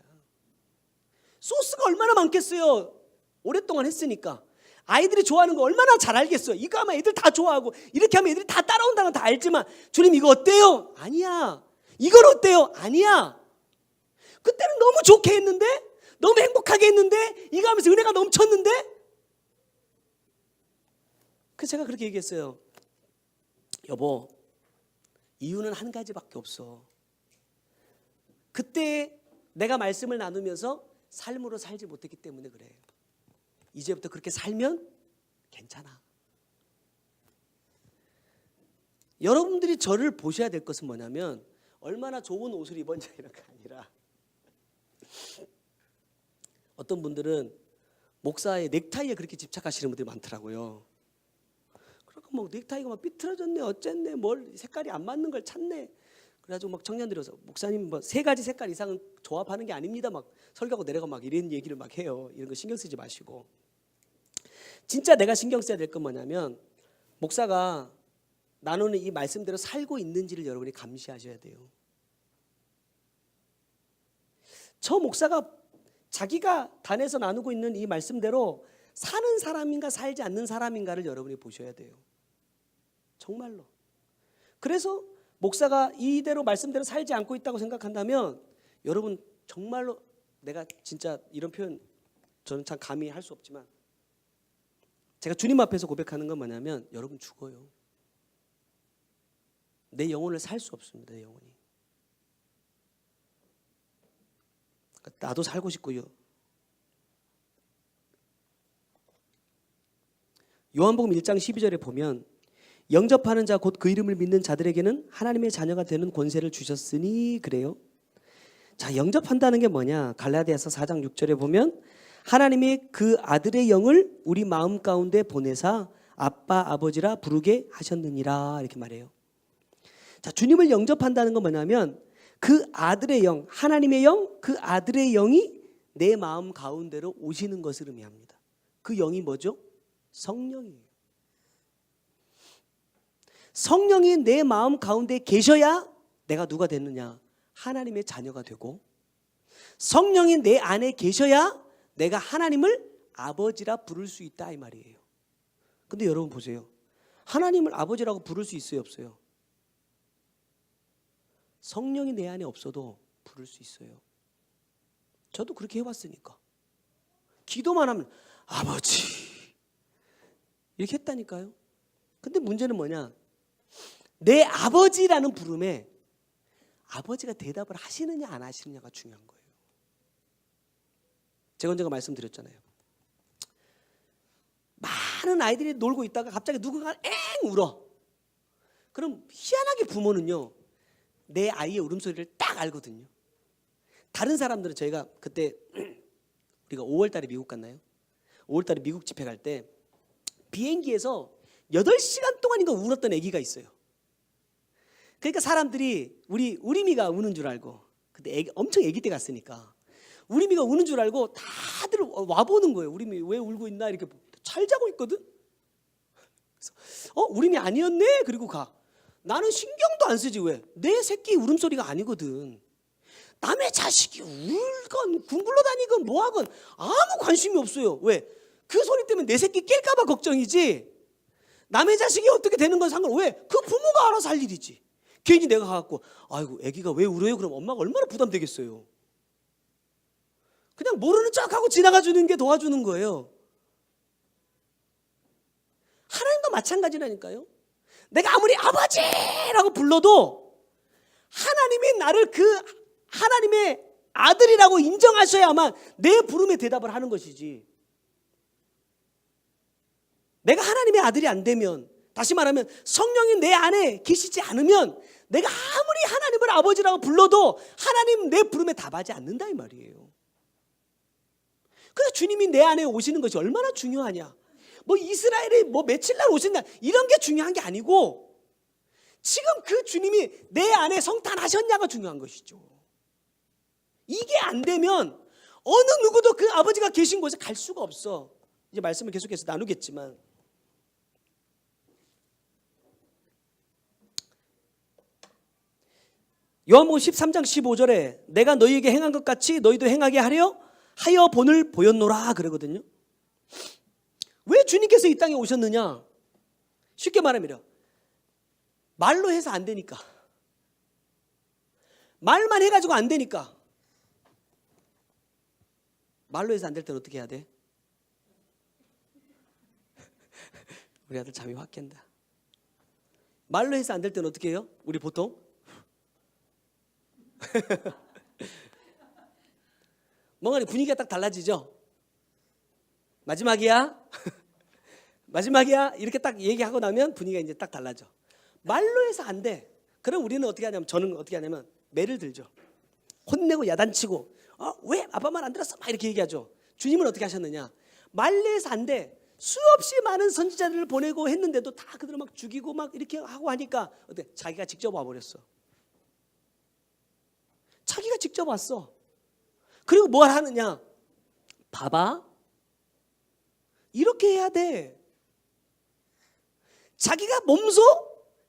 소스가 얼마나 많겠어요. 오랫동안 했으니까. 아이들이 좋아하는 거 얼마나 잘 알겠어요. 이거 하면 애들 다 좋아하고 이렇게 하면 애들이 다 따라온다는 건 다 알지만 주님 이거 어때요? 아니야. 이건 어때요? 아니야. 그때는 너무 좋게 했는데, 너무 행복하게 했는데, 이거 하면서 은혜가 넘쳤는데. 그래서 제가 그렇게 얘기했어요. 여보, 이유는 한 가지밖에 없어. 그때 내가 말씀을 나누면서 삶으로 살지 못했기 때문에 그래. 이제부터 그렇게 살면 괜찮아. 여러분들이 저를 보셔야 될 것은 뭐냐면 얼마나 좋은 옷을 입었냐 이런 게 아니라, 어떤 분들은 목사의 넥타이에 그렇게 집착하시는 분들이 많더라고요. 그러니까 뭐 넥타이가 막 삐뚤어졌네 어쨌네 뭘 색깔이 안 맞는 걸 찾네. 그래가지고 막 청년들이 와서 목사님 뭐 3가지 색깔 이상은 조합하는 게 아닙니다 막 설교하고 내려가 막 이런 얘기를 막 해요. 이런 거 신경 쓰지 마시고, 진짜 내가 신경 써야 될 건 뭐냐면 목사가 나누는 이 말씀대로 살고 있는지를 여러분이 감시하셔야 돼요. 저 목사가 자기가 단에서 나누고 있는 이 말씀대로 사는 사람인가 살지 않는 사람인가를 여러분이 보셔야 돼요. 정말로. 그래서 목사가 이대로 말씀대로 살지 않고 있다고 생각한다면 여러분 정말로, 내가 진짜 이런 표현 저는 참 감히 할 수 없지만 제가 주님 앞에서 고백하는 건 뭐냐면 여러분 죽어요. 내 영혼을 살 수 없습니다. 내 영혼이. 나도 살고 싶고요. 요한복음 1장 12절에 보면 영접하는 자 곧 그 이름을 믿는 자들에게는 하나님의 자녀가 되는 권세를 주셨으니 그래요. 자, 영접한다는 게 뭐냐? 갈라디아서 4장 6절에 보면 하나님이 그 아들의 영을 우리 마음 가운데 보내사 아빠 아버지라 부르게 하셨느니라 이렇게 말해요. 자, 주님을 영접한다는 건 뭐냐면 그 아들의 영, 하나님의 영, 그 아들의 영이 내 마음 가운데로 오시는 것을 의미합니다. 그 영이 뭐죠? 성령이에요. 성령이 내 마음 가운데 계셔야 내가 누가 됐느냐? 하나님의 자녀가 되고, 성령이 내 안에 계셔야 내가 하나님을 아버지라 부를 수 있다 이 말이에요. 근데 여러분 보세요. 하나님을 아버지라고 부를 수 있어요, 없어요? 성령이 내 안에 없어도 부를 수 있어요. 저도 그렇게 해왔으니까. 기도만 하면 아버지 이렇게 했다니까요. 근데 문제는 뭐냐? 내 아버지라는 부름에 아버지가 대답을 하시느냐 안 하시느냐가 중요한 거예요. 제가 언젠가 말씀드렸잖아요. 많은 아이들이 놀고 있다가 갑자기 누군가 엥 울어. 그럼 희한하게 부모는요, 내 아이의 울음소리를 딱 알거든요. 다른 사람들은, 저희가 그때 우리가 5월 달에 미국 갔나요? 5월 달에 미국 집회 갈 때 비행기에서 8시간 동안인가 울었던 아기가 있어요. 그러니까 사람들이 우리미가 우는 줄 알고, 근데 엄청 아기 때 갔으니까 우리미가 우는 줄 알고 다들 와보는 거예요. 우리미 왜 울고 있나 이렇게. 잘 자고 있거든. 그래서 우리미 아니었네. 그리고 가. 나는 신경도 안 쓰지. 왜? 내 새끼 울음소리가 아니거든. 남의 자식이 울건 궁굴러 다니건 뭐하건 아무 관심이 없어요. 왜? 그 소리 때문에 내 새끼 깰까 봐 걱정이지. 남의 자식이 어떻게 되는 건 상관. 왜? 그 부모가 알아서 할 일이지. 괜히 내가 가갖고 아이고 애기가 왜 울어요? 그럼 엄마가 얼마나 부담되겠어요. 그냥 모르는 척하고 지나가주는 게 도와주는 거예요. 하나님도 마찬가지라니까요. 내가 아무리 아버지라고 불러도 하나님이 나를 그 하나님의 아들이라고 인정하셔야만 내 부름에 대답을 하는 것이지. 내가 하나님의 아들이 안 되면, 다시 말하면 성령이 내 안에 계시지 않으면 내가 아무리 하나님을 아버지라고 불러도 하나님 내 부름에 답하지 않는다 이 말이에요. 그래서 주님이 내 안에 오시는 것이 얼마나 중요하냐. 뭐 이스라엘이 뭐 며칠 날 오신다 이런 게 중요한 게 아니고 지금 그 주님이 내 안에 성탄하셨냐가 중요한 것이죠. 이게 안 되면 어느 누구도 그 아버지가 계신 곳에 갈 수가 없어. 이제 말씀을 계속해서 나누겠지만 요한복음 13장 15절에 내가 너희에게 행한 것 같이 너희도 행하게 하여 본을 보였노라 그러거든요. 왜 주님께서 이 땅에 오셨느냐? 쉽게 말하면 말로 해서 안 되니까. 말만 해가지고 안 되니까. 말로 해서 안 될 때는 어떻게 해야 돼? 우리 아들 잠이 확 깬다. 말로 해서 안 될 때는 어떻게 해요? 우리 보통 뭔가 분위기가 딱 달라지죠. 마지막이야 마지막이야 이렇게 딱 얘기하고 나면 분위기가 이제 딱 달라져. 말로 해서 안 돼. 그럼 우리는 어떻게 하냐면, 저는 어떻게 하냐면 매를 들죠. 혼내고 야단치고 왜 아빠 말 안 들었어? 막 이렇게 얘기하죠. 주님은 어떻게 하셨느냐? 말로 해서 안 돼. 수없이 많은 선지자들을 보내고 했는데도 다 그들을 막 죽이고 막 이렇게 하고 하니까 어때? 자기가 직접 와버렸어. 자기가 직접 왔어. 그리고 뭘 하느냐? 봐봐. 이렇게 해야 돼. 자기가 몸소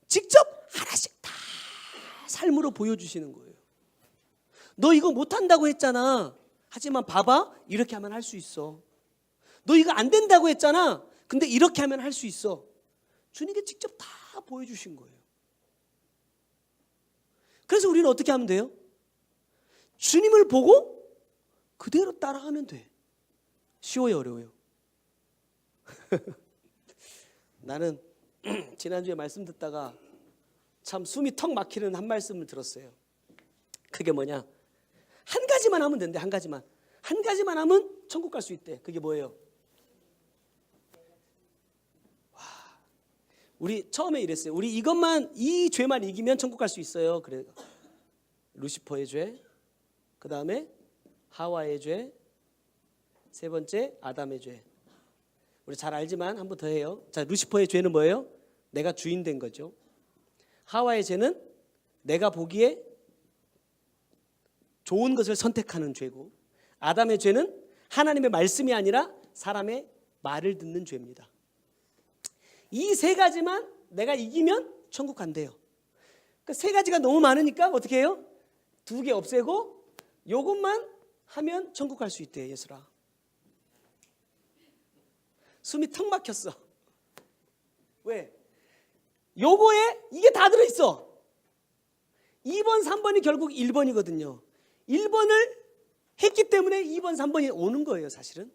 직접 하나씩 다 삶으로 보여주시는 거예요. 너 이거 못한다고 했잖아. 하지만 봐봐. 이렇게 하면 할 수 있어. 너 이거 안 된다고 했잖아. 근데 이렇게 하면 할 수 있어. 주님께 직접 다 보여주신 거예요. 그래서 우리는 어떻게 하면 돼요? 주님을 보고 그대로 따라가면 돼. 쉬워요, 어려워요? 나는 지난주에 말씀 듣다가 참 숨이 턱 막히는 한 말씀을 들었어요. 그게 뭐냐? 한 가지만 하면 된대. 한 가지만 하면 천국 갈 수 있대. 그게 뭐예요? 와, 우리 처음에 이랬어요. 우리 이 죄만 이기면 천국 갈 수 있어요. 그래. 루시퍼의 죄, 그 다음에 하와의 죄, 세 번째 아담의 죄. 우리 잘 알지만 한 번 더 해요. 자, 루시퍼의 죄는 뭐예요? 내가 주인 된 거죠. 하와의 죄는 내가 보기에 좋은 것을 선택하는 죄고, 아담의 죄는 하나님의 말씀이 아니라 사람의 말을 듣는 죄입니다. 이 세 가지만 내가 이기면 천국 간대요. 그 세 가지가 너무 많으니까 어떻게 해요? 2개 없애고 요것만 하면 천국 갈 수 있대. 예수라. 숨이 턱 막혔어. 왜? 요거에 이게 다 들어있어. 2번, 3번이 결국 1번이거든요. 1번을 했기 때문에 2번, 3번이 오는 거예요. 사실은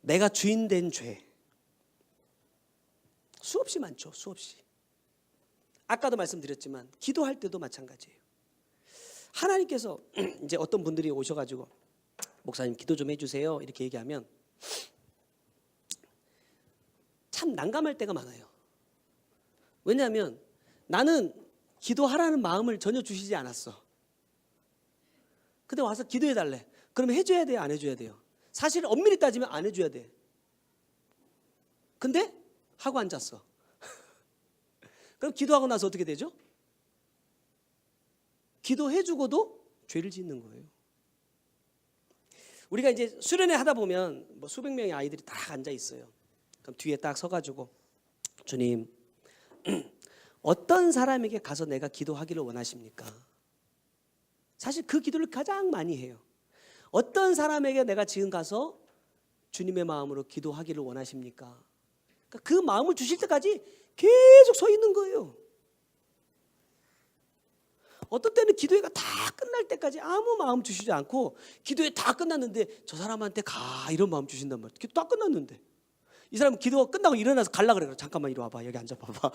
내가 주인 된 죄 수없이 많죠. 수없이. 아까도 말씀드렸지만 기도할 때도 마찬가지예요. 하나님께서 이제 어떤 분들이 오셔가지고 목사님 기도 좀 해주세요 이렇게 얘기하면 참 난감할 때가 많아요. 왜냐하면 나는 기도하라는 마음을 전혀 주시지 않았어. 근데 와서 기도해달래. 그러면 해줘야 돼요? 안 해줘야 돼요? 사실 엄밀히 따지면 안 해줘야 돼. 근데 하고 앉았어. 그럼 기도하고 나서 어떻게 되죠? 기도해주고도 죄를 짓는 거예요. 우리가 이제 수련회 하다 보면 뭐 수백 명의 아이들이 딱 앉아 있어요. 그럼 뒤에 딱 서가지고 주님 어떤 사람에게 가서 내가 기도하기를 원하십니까? 사실 그 기도를 가장 많이 해요. 어떤 사람에게 내가 지금 가서 주님의 마음으로 기도하기를 원하십니까? 그러니까 그 마음을 주실 때까지 계속 서 있는 거예요. 어떤 때는 기도회가 다 끝날 때까지 아무 마음 주시지 않고 기도회 다 끝났는데 저 사람한테 가 이런 마음 주신단 말이에요. 기도 다 끝났는데 이 사람은 기도가 끝나고 일어나서 갈라 그래요. 잠깐만 이리 와봐. 여기 앉아봐봐.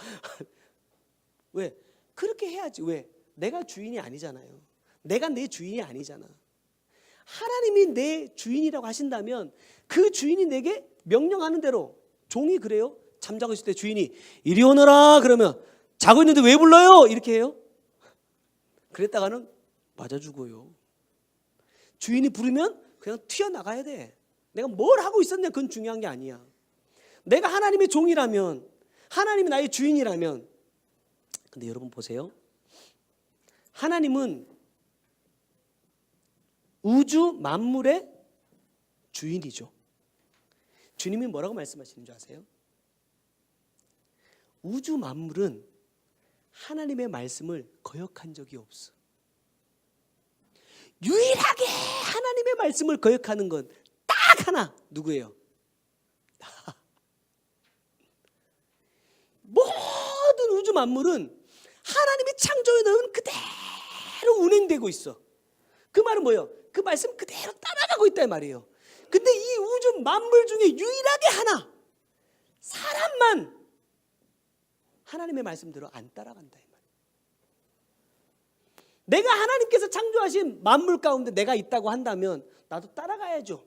왜? 그렇게 해야지. 왜? 내가 주인이 아니잖아요. 내가 내 주인이 아니잖아. 하나님이 내 주인이라고 하신다면 그 주인이 내게 명령하는 대로, 종이 그래요. 잠자고 있을 때 주인이 이리 오너라 그러면 자고 있는데 왜 불러요? 이렇게 해요. 그랬다가는 맞아 죽어요. 주인이 부르면 그냥 튀어나가야 돼. 내가 뭘 하고 있었냐 그건 중요한 게 아니야. 내가 하나님의 종이라면, 하나님이 나의 주인이라면. 근데 여러분 보세요. 하나님은 우주 만물의 주인이죠. 주님이 뭐라고 말씀하시는 줄 아세요? 우주 만물은 하나님의 말씀을 거역한 적이 없어. 유일하게 하나님의 말씀을 거역하는 건 딱 하나. 누구예요? 모든 우주 만물은 하나님이 창조해 놓은 그대로 운행되고 있어. 그 말은 뭐예요? 그 말씀 그대로 따라가고 있다 이 말이에요. 근데 이 우주 만물 중에 유일하게 하나, 사람만 하나님의 말씀대로 안 따라간다 이 말이에요. 내가 하나님께서 창조하신 만물 가운데 내가 있다고 한다면 나도 따라가야죠.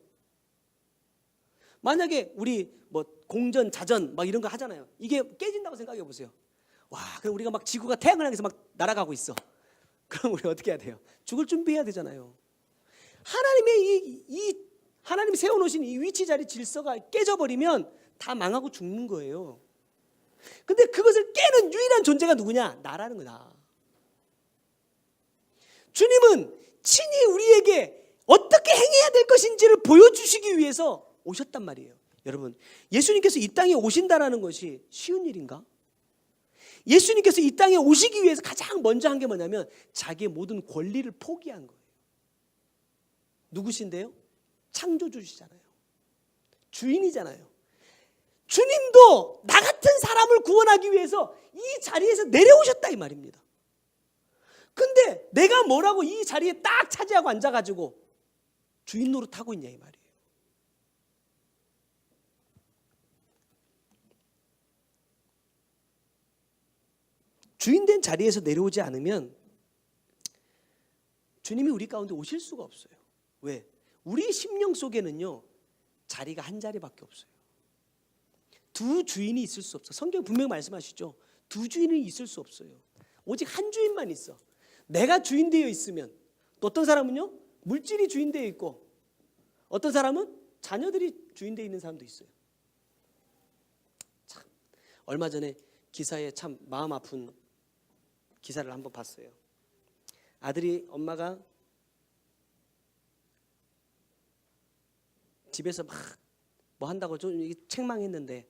만약에 우리 뭐 공전, 자전 막 이런 거 하잖아요. 이게 깨진다고 생각해 보세요. 와, 그럼 우리가 막 지구가 태양을 향해서 막 날아가고 있어. 그럼 우리 어떻게 해야 돼요? 죽을 준비해야 되잖아요. 하나님이 세워놓으신 이 위치 자리 질서가 깨져버리면 다 망하고 죽는 거예요. 근데 그것을 깨는 유일한 존재가 누구냐? 나라는 거다. 주님은 친히 우리에게 어떻게 행해야 될 것인지를 보여주시기 위해서 오셨단 말이에요. 여러분, 예수님께서 이 땅에 오신다라는 것이 쉬운 일인가? 예수님께서 이 땅에 오시기 위해서 가장 먼저 한 게 뭐냐면 자기의 모든 권리를 포기한 거예요. 누구신데요? 창조주시잖아요. 주인이잖아요. 주님도 나 같은 사람을 구원하기 위해서 이 자리에서 내려오셨다 이 말입니다. 근데 내가 뭐라고 이 자리에 딱 차지하고 앉아가지고 주인 노릇하고 있냐 이 말이에요. 주인된 자리에서 내려오지 않으면 주님이 우리 가운데 오실 수가 없어요. 왜? 우리 심령 속에는요 자리가 한 자리밖에 없어요. 두 주인이 있을 수 없어. 성경 분명히 말씀하시죠. 두 주인이 있을 수 없어요. 오직 한 주인만 있어. 내가 주인 되어 있으면, 또 어떤 사람은요 물질이 주인 되어 있고, 어떤 사람은 자녀들이 주인 되어 있는 사람도 있어요. 참, 얼마 전에 기사에 참 마음 아픈 기사를 한번 봤어요. 아들이 엄마가 집에서 막 뭐 한다고 좀 책망했는데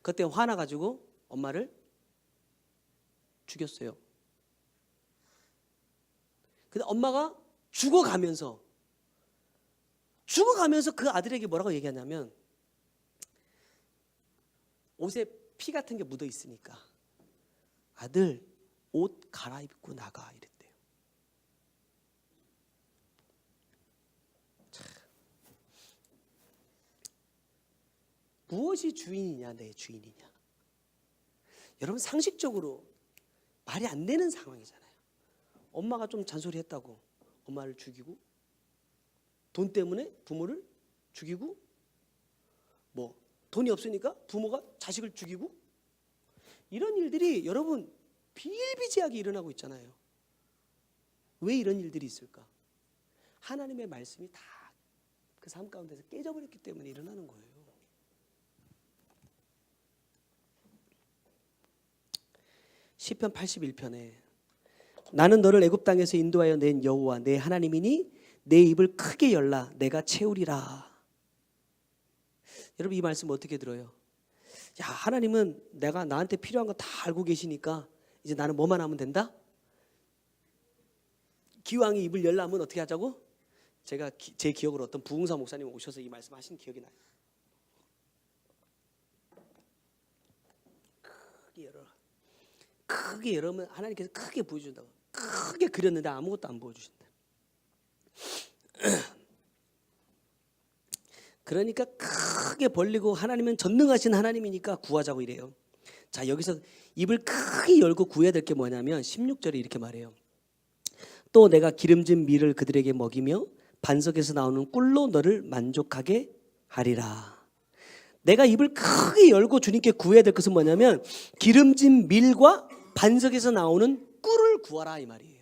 그때 화나가지고 엄마를 죽였어요. 근데 엄마가 죽어가면서 그 아들에게 뭐라고 얘기하냐면 옷에 피 같은 게 묻어 있으니까 아들 옷 갈아입고 나가 이랬대요. 무엇이 주인이냐 내 주인이냐. 여러분 상식적으로 말이 안 되는 상황이잖아요. 엄마가 좀 잔소리했다고 엄마를 죽이고, 돈 때문에 부모를 죽이고, 뭐 돈이 없으니까 부모가 자식을 죽이고, 이런 일들이 여러분 비일비재하게 일어나고 있잖아요. 왜 이런 일들이 있을까? 하나님의 말씀이 다 그 삶 가운데서 깨져버렸기 때문에 일어나는 거예요. 시편 81편에 나는 너를 애굽 땅에서 인도하여 낸 여호와 내 하나님이니 내 입을 크게 열라 내가 채우리라. 여러분 이 말씀 어떻게 들어요? 야, 하나님은 내가 나한테 필요한 거 다 알고 계시니까 이제 나는 뭐만 하면 된다? 기왕이 입을 열라면 어떻게 하자고? 제가 제 기억으로 어떤 부흥사 목사님 오셔서 이 말씀하신 기억이 나요. 크게 열으면 하나님께서 크게 보여준다고. 크게 그렸는데 아무것도 안 보여주신다. 그러니까 크게 벌리고 하나님은 전능하신 하나님이니까 구하자고 이래요. 자, 여기서 입을 크게 열고 구해야 될 게 뭐냐면 16절에 이렇게 말해요. 또 내가 기름진 밀을 그들에게 먹이며 반석에서 나오는 꿀로 너를 만족하게 하리라. 내가 입을 크게 열고 주님께 구해야 될 것은 뭐냐면 기름진 밀과 반석에서 나오는 꿀을 구하라 이 말이에요.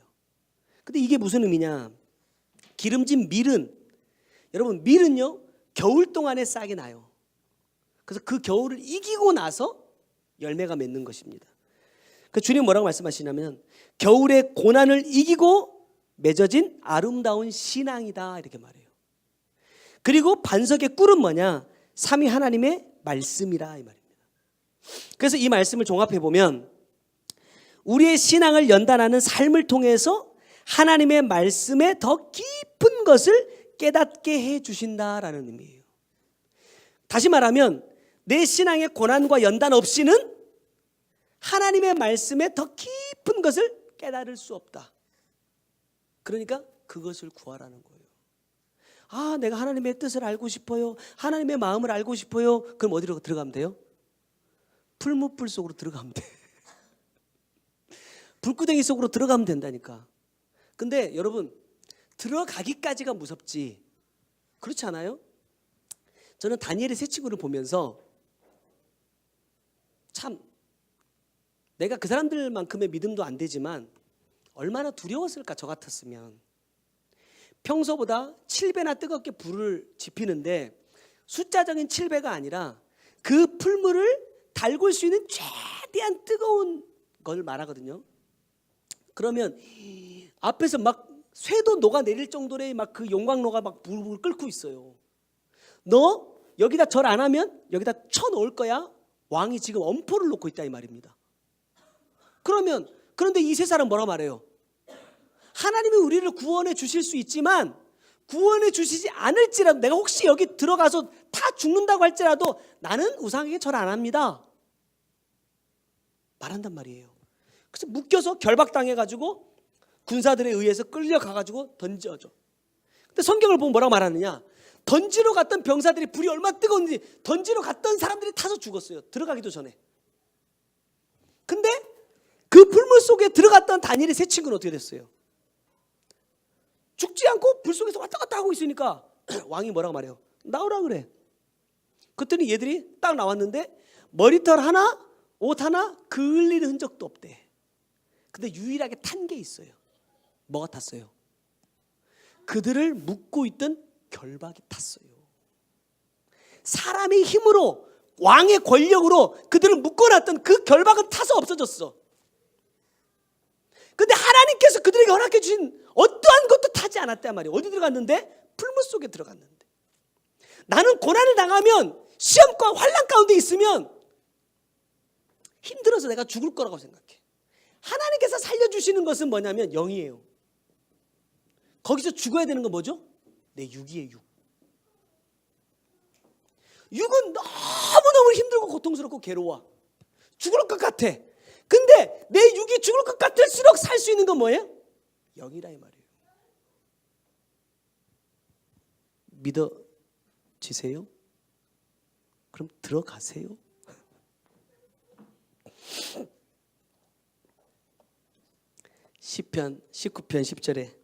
근데 이게 무슨 의미냐? 기름진 밀은, 여러분 밀은요 겨울 동안에 싹이 나요. 그래서 그 겨울을 이기고 나서 열매가 맺는 것입니다. 그 주님 뭐라고 말씀하시냐면 겨울의 고난을 이기고 맺어진 아름다운 신앙이다 이렇게 말해요. 그리고 반석의 꿀은 뭐냐? 삼위 하나님의 말씀이라 이 말입니다. 그래서 이 말씀을 종합해 보면 우리의 신앙을 연단하는 삶을 통해서 하나님의 말씀에 더 깊은 것을 깨닫게 해 주신다라는 의미예요. 다시 말하면 내 신앙의 고난과 연단 없이는 하나님의 말씀에 더 깊은 것을 깨달을 수 없다. 그러니까 그것을 구하라는 거예요. 아, 내가 하나님의 뜻을 알고 싶어요. 하나님의 마음을 알고 싶어요. 그럼 어디로 들어가면 돼요? 풀무불 속으로 들어가면 돼. 불구덩이 속으로 들어가면 된다니까. 근데 여러분 들어가기까지가 무섭지 그렇지 않아요? 저는 다니엘의 새 친구를 보면서 참 내가 그 사람들만큼의 믿음도 안 되지만 얼마나 두려웠을까. 저 같았으면 평소보다 7배나 뜨겁게 불을 지피는데 숫자적인 7배가 아니라 그 풀물을 달굴 수 있는 최대한 뜨거운 걸 말하거든요. 그러면 앞에서 막 쇠도 녹아내릴 정도의 막 그 용광로가 막 불을 끓고 있어요. 너 여기다 절 안 하면 여기다 쳐 놓을 거야. 왕이 지금 엄포를 놓고 있다 이 말입니다. 그런데 이 세 사람 뭐라 말해요? 하나님이 우리를 구원해 주실 수 있지만 구원해 주시지 않을지라도 내가 혹시 여기 들어가서 다 죽는다고 할지라도 나는 우상에게 절 안 합니다 말한단 말이에요. 그래서 묶여서 결박당해가지고 군사들에 의해서 끌려가가지고 던져줘. 근데 성경을 보면 뭐라고 말하느냐? 던지러 갔던 병사들이 불이 얼마나 뜨거운지 던지러 갔던 사람들이 타서 죽었어요. 들어가기도 전에. 근데 그 불물 속에 들어갔던 다니엘의 세 친구는 어떻게 됐어요? 죽지 않고 불 속에서 왔다 갔다 하고 있으니까 왕이 뭐라고 말해요? 나오라 그래. 그랬더니 얘들이 딱 나왔는데 머리털 하나, 옷 하나 그을리는 흔적도 없대. 근데 유일하게 탄 게 있어요. 뭐가 탔어요? 그들을 묶고 있던 결박이 탔어요. 사람의 힘으로 왕의 권력으로 그들을 묶어놨던 그 결박은 타서 없어졌어. 근데 하나님께서 그들에게 허락해 주신 어떠한 것도 타지 않았단 말이에요. 어디 들어갔는데? 풀물 속에 들어갔는데. 나는 고난을 당하면 시험과 환난 가운데 있으면 힘들어서 내가 죽을 거라고 생각해. 하나님께서 살려주시는 것은 뭐냐면 영이에요. 거기서 죽어야 되는 건 뭐죠? 내 육이에요. 육은 너무너무 힘들고 고통스럽고 괴로워. 죽을 것 같아. 근데 내 육이 죽을 것 같을수록 살 수 있는 건 뭐예요? 영이라 이 말이에요. 믿어지세요? 그럼 들어가세요. 시편 19편 10절에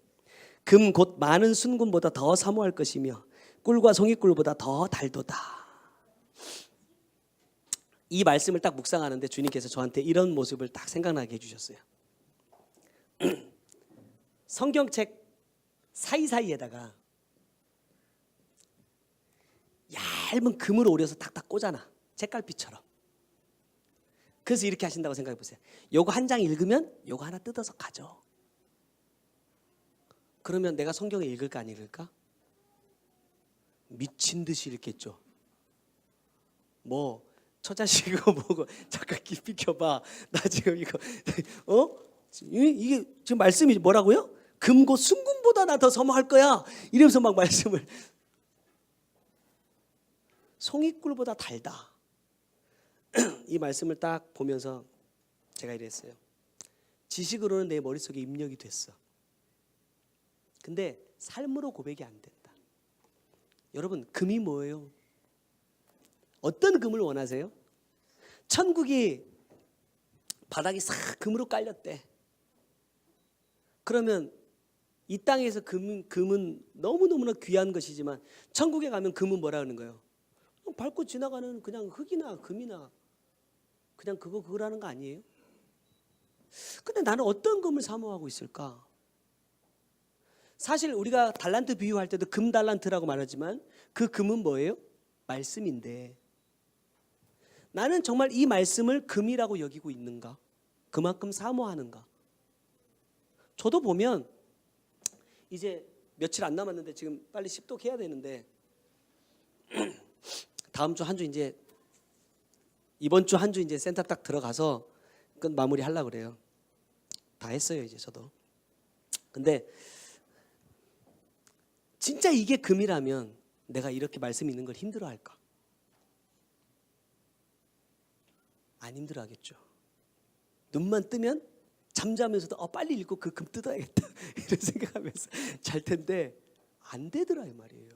금 곧 많은 순금보다 더 사모할 것이며 꿀과 송이꿀보다 더 달도다. 이 말씀을 딱 묵상하는데 주님께서 저한테 이런 모습을 딱 생각나게 해주셨어요. 성경책 사이사이에다가 얇은 금을 오려서 탁탁 꽂아놔. 책갈피처럼. 그래서 이렇게 하신다고 생각해 보세요. 요거 한 장 읽으면 요거 하나 뜯어서 가져. 그러면 내가 성경을 읽을까 안 읽을까? 미친 듯이 읽겠죠. 뭐 처자식이고 뭐고 잠깐 비켜봐. 나 지금 이거 이게 지금 말씀이 뭐라고요? 금고 순금보다 나 더 사모할 거야. 이러면서 막 말씀을. 송이꿀보다 달다. 이 말씀을 딱 보면서 제가 이랬어요. 지식으로는 내 머릿속에 입력이 됐어. 근데 삶으로 고백이 안 된다. 여러분, 금이 뭐예요? 어떤 금을 원하세요? 천국이 바닥이 싹 금으로 깔렸대. 그러면 이 땅에서 금은 너무너무나 귀한 것이지만 천국에 가면 금은 뭐라 하는 거예요? 밟고 지나가는 그냥 흙이나 금이나 그냥 그거라는 거 아니에요? 근데 나는 어떤 금을 사모하고 있을까? 사실 우리가 달란트 비유할 때도 금 달란트라고 말하지만 그 금은 뭐예요? 말씀인데 나는 정말 이 말씀을 금이라고 여기고 있는가? 그만큼 사모하는가? 저도 보면 이제 며칠 안 남았는데 지금 빨리 십독해야 되는데 다음 주 한 주 이제 이번 주 한 주 이제 센터 딱 들어가서 끝 마무리 하려고 그래요. 다 했어요 이제 저도. 근데 진짜 이게 금이라면 내가 이렇게 말씀 있는 걸 힘들어할까? 안 힘들어하겠죠. 눈만 뜨면 잠자면서도 빨리 읽고 그 금 뜯어야겠다 이런 생각하면서 잘 텐데 안 되더라 이 말이에요.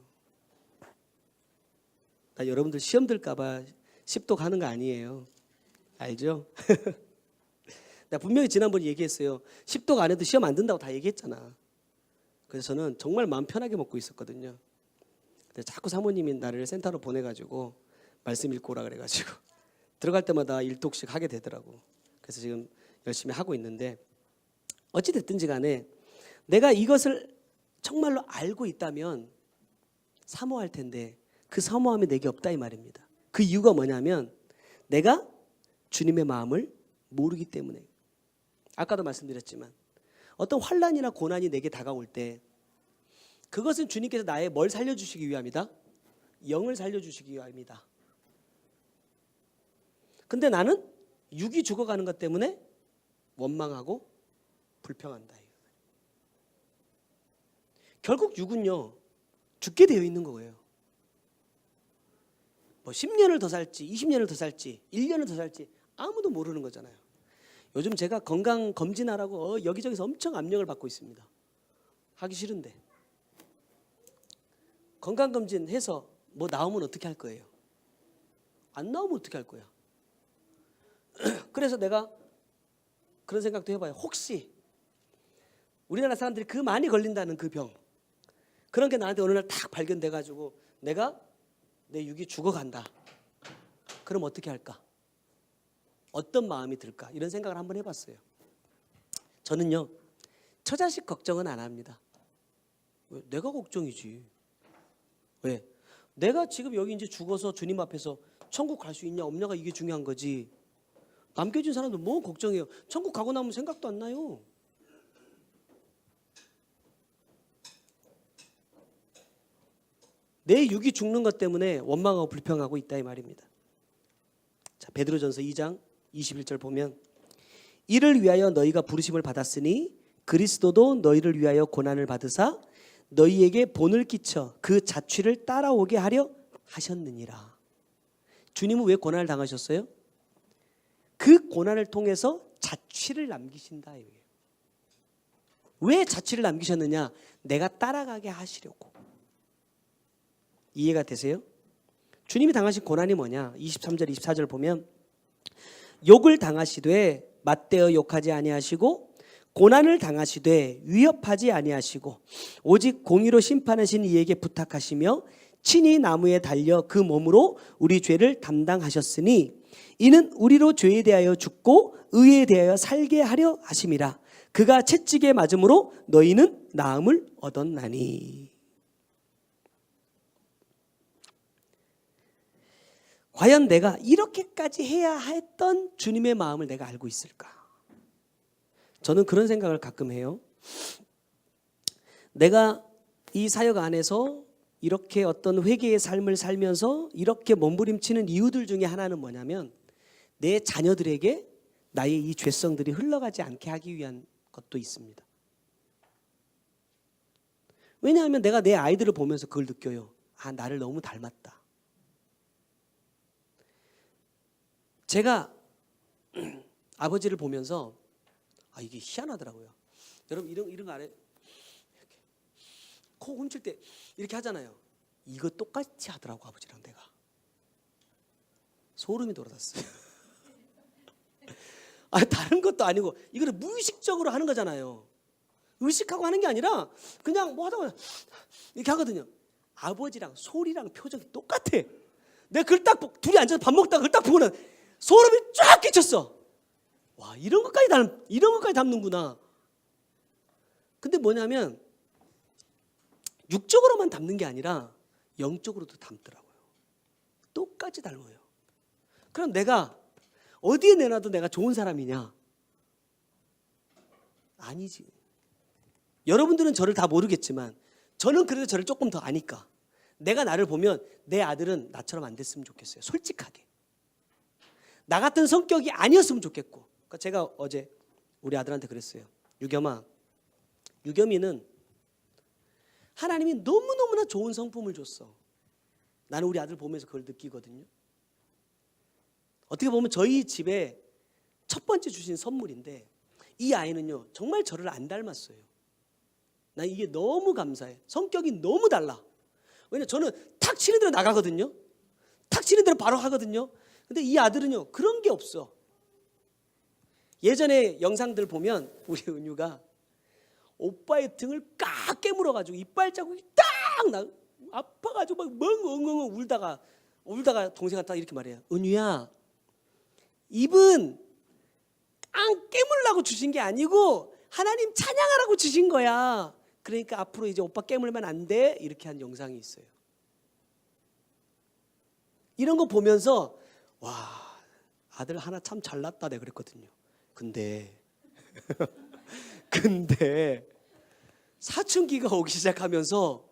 나 여러분들 시험 들까 봐 십독하는 거 아니에요. 알죠? 내가 분명히 지난번에 얘기했어요. 십독 안 해도 시험 안 든다고 다 얘기했잖아. 그래서 저는 정말 마음 편하게 먹고 있었거든요. 근데 자꾸 사모님이 나를 센터로 보내가지고 말씀 읽고 오라 그래가지고 들어갈 때마다 1독씩 하게 되더라고. 그래서 지금 열심히 하고 있는데 어찌 됐든지 간에 내가 이것을 정말로 알고 있다면 사모할 텐데 그 사모함이 내게 없다 이 말입니다. 그 이유가 뭐냐면 내가 주님의 마음을 모르기 때문에. 아까도 말씀드렸지만 어떤 환난이나 고난이 내게 다가올 때 그것은 주님께서 나의 뭘 살려주시기 위함이다? 영을 살려주시기 위함이다. 근데 나는 육이 죽어가는 것 때문에 원망하고 불평한다. 결국 육은요 죽게 되어 있는 거예요. 뭐 10년을 더 살지 20년을 더 살지 1년을 더 살지 아무도 모르는 거잖아요. 요즘 제가 건강 검진하라고 여기저기서 엄청 압력을 받고 있습니다. 하기 싫은데 건강검진 해서 뭐 나오면 어떻게 할 거예요? 안 나오면 어떻게 할 거야? 그래서 내가 그런 생각도 해봐요. 혹시 우리나라 사람들이 그 많이 걸린다는 그 병, 그런 게 나한테 어느 날 딱 발견돼가지고 내가 내 육이 죽어간다. 그럼 어떻게 할까? 어떤 마음이 들까? 이런 생각을 한번 해봤어요. 저는요 처자식 걱정은 안 합니다. 왜? 내가 걱정이지. 왜? 내가 지금 여기 이제 죽어서 주님 앞에서 천국 갈 수 있냐 없냐가 이게 중요한 거지. 남겨진 사람들 뭐 걱정해요. 천국 가고 나면 생각도 안 나요. 내 육이 죽는 것 때문에 원망하고 불평하고 있다 이 말입니다. 자, 베드로전서 2장 21절 보면 이를 위하여 너희가 부르심을 받았으니 그리스도도 너희를 위하여 고난을 받으사 너희에게 본을 끼쳐 그 자취를 따라오게 하려 하셨느니라. 주님은 왜 고난을 당하셨어요? 그 고난을 통해서 자취를 남기신다. 왜 자취를 남기셨느냐? 내가 따라가게 하시려고. 이해가 되세요? 주님이 당하신 고난이 뭐냐? 23절 24절 보면 욕을 당하시되 맞대어 욕하지 아니하시고 고난을 당하시되 위협하지 아니하시고 오직 공의로 심판하신 이에게 부탁하시며 친히 나무에 달려 그 몸으로 우리 죄를 담당하셨으니 이는 우리로 죄에 대하여 죽고 의에 대하여 살게 하려 하심이라. 그가 채찍에 맞음으로 너희는 나음을 얻었나니. 과연 내가 이렇게까지 해야 했던 주님의 마음을 내가 알고 있을까? 저는 그런 생각을 가끔 해요. 내가 이 사역 안에서 이렇게 어떤 회개의 삶을 살면서 이렇게 몸부림치는 이유들 중에 하나는 뭐냐면 내 자녀들에게 나의 이 죄성들이 흘러가지 않게 하기 위한 것도 있습니다. 왜냐하면 내가 내 아이들을 보면서 그걸 느껴요. 아, 나를 너무 닮았다. 제가 아버지를 보면서 이게 희한하더라고요. 여러분 이런 거 알아요? 이렇게 코 훔칠 때 이렇게 하잖아요. 이거 똑같이 하더라고 아버지랑 내가. 소름이 돋았어요. 다른 것도 아니고 이거를 무의식적으로 하는 거잖아요. 의식하고 하는 게 아니라 그냥 뭐 하다가 이렇게 하거든요. 아버지랑 소리랑 표정이 똑같아. 내가 그걸 딱 둘이 앉아서 밥 먹다가 그걸 딱 보고는 소름이 쫙 끼쳤어. 와, 이런 것까지 닮는구나. 근데 뭐냐면 육적으로만 닮는 게 아니라 영적으로도 닮더라고요. 똑같이 닮아요. 그럼 내가 어디에 내놔도 내가 좋은 사람이냐? 아니지. 여러분들은 저를 다 모르겠지만 저는 그래도 저를 조금 더 아니까 내가 나를 보면 내 아들은 나처럼 안 됐으면 좋겠어요. 솔직하게. 나 같은 성격이 아니었으면 좋겠고. 그러니까 제가 어제 우리 아들한테 그랬어요. 유겸아, 유겸이는 하나님이 너무너무나 좋은 성품을 줬어. 나는 우리 아들 보면서 그걸 느끼거든요. 어떻게 보면 저희 집에 첫 번째 주신 선물인데 이 아이는요 정말 저를 안 닮았어요. 난 이게 너무 감사해. 성격이 너무 달라. 왜냐면 저는 탁 치는 대로 나가거든요. 탁 치는 대로 바로 하거든요. 근데 이 아들은요 그런 게 없어. 예전에 영상들 보면 우리 은유가 오빠의 등을 깍 깨물어가지고 이빨 자국이 딱 나 아파가지고 막 멍엉엉 울다가 동생한테 딱 이렇게 말해요. 은유야, 입은 안 깨물라고 주신 게 아니고 하나님 찬양하라고 주신 거야. 그러니까 앞으로 이제 오빠 깨물면 안 돼. 이렇게 한 영상이 있어요. 이런 거 보면서 와, 아들 하나 참 잘났다 내가 그랬거든요. 근데 사춘기가 오기 시작하면서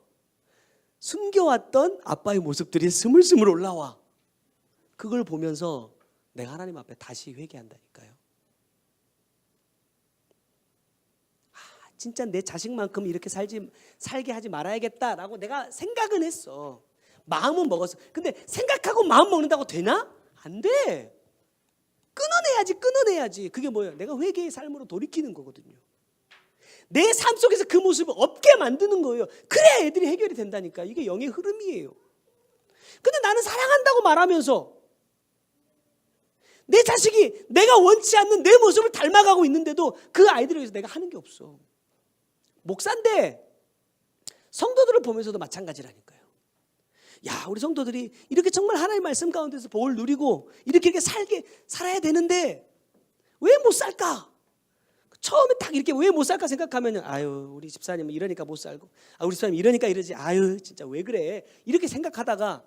숨겨왔던 아빠의 모습들이 스물스물 올라와. 그걸 보면서 내가 하나님 앞에 다시 회개한다니까요. 진짜 내 자식만큼 이렇게 살게 하지 말아야겠다라고 내가 생각은 했어. 마음은 먹었어. 근데 생각하고 마음 먹는다고 되나? 안 돼. 끊어내야지. 그게 뭐예요? 내가 회개의 삶으로 돌이키는 거거든요. 내 삶 속에서 그 모습을 없게 만드는 거예요. 그래야 애들이 해결이 된다니까. 이게 영의 흐름이에요. 근데 나는 사랑한다고 말하면서 내 자식이 내가 원치 않는 내 모습을 닮아가고 있는데도 그 아이들을 위해서 내가 하는 게 없어. 목사인데 성도들을 보면서도 마찬가지라니까요. 야, 우리 성도들이 이렇게 정말 하나님의 말씀 가운데서 복을 누리고 이렇게 살아야 되는데 왜 못 살까? 처음에 딱 이렇게 왜 못 살까 생각하면 아유, 우리 집사님은 이러니까 못 살고, 우리 집사님 이러니까 이러지, 아유 진짜 왜 그래, 이렇게 생각하다가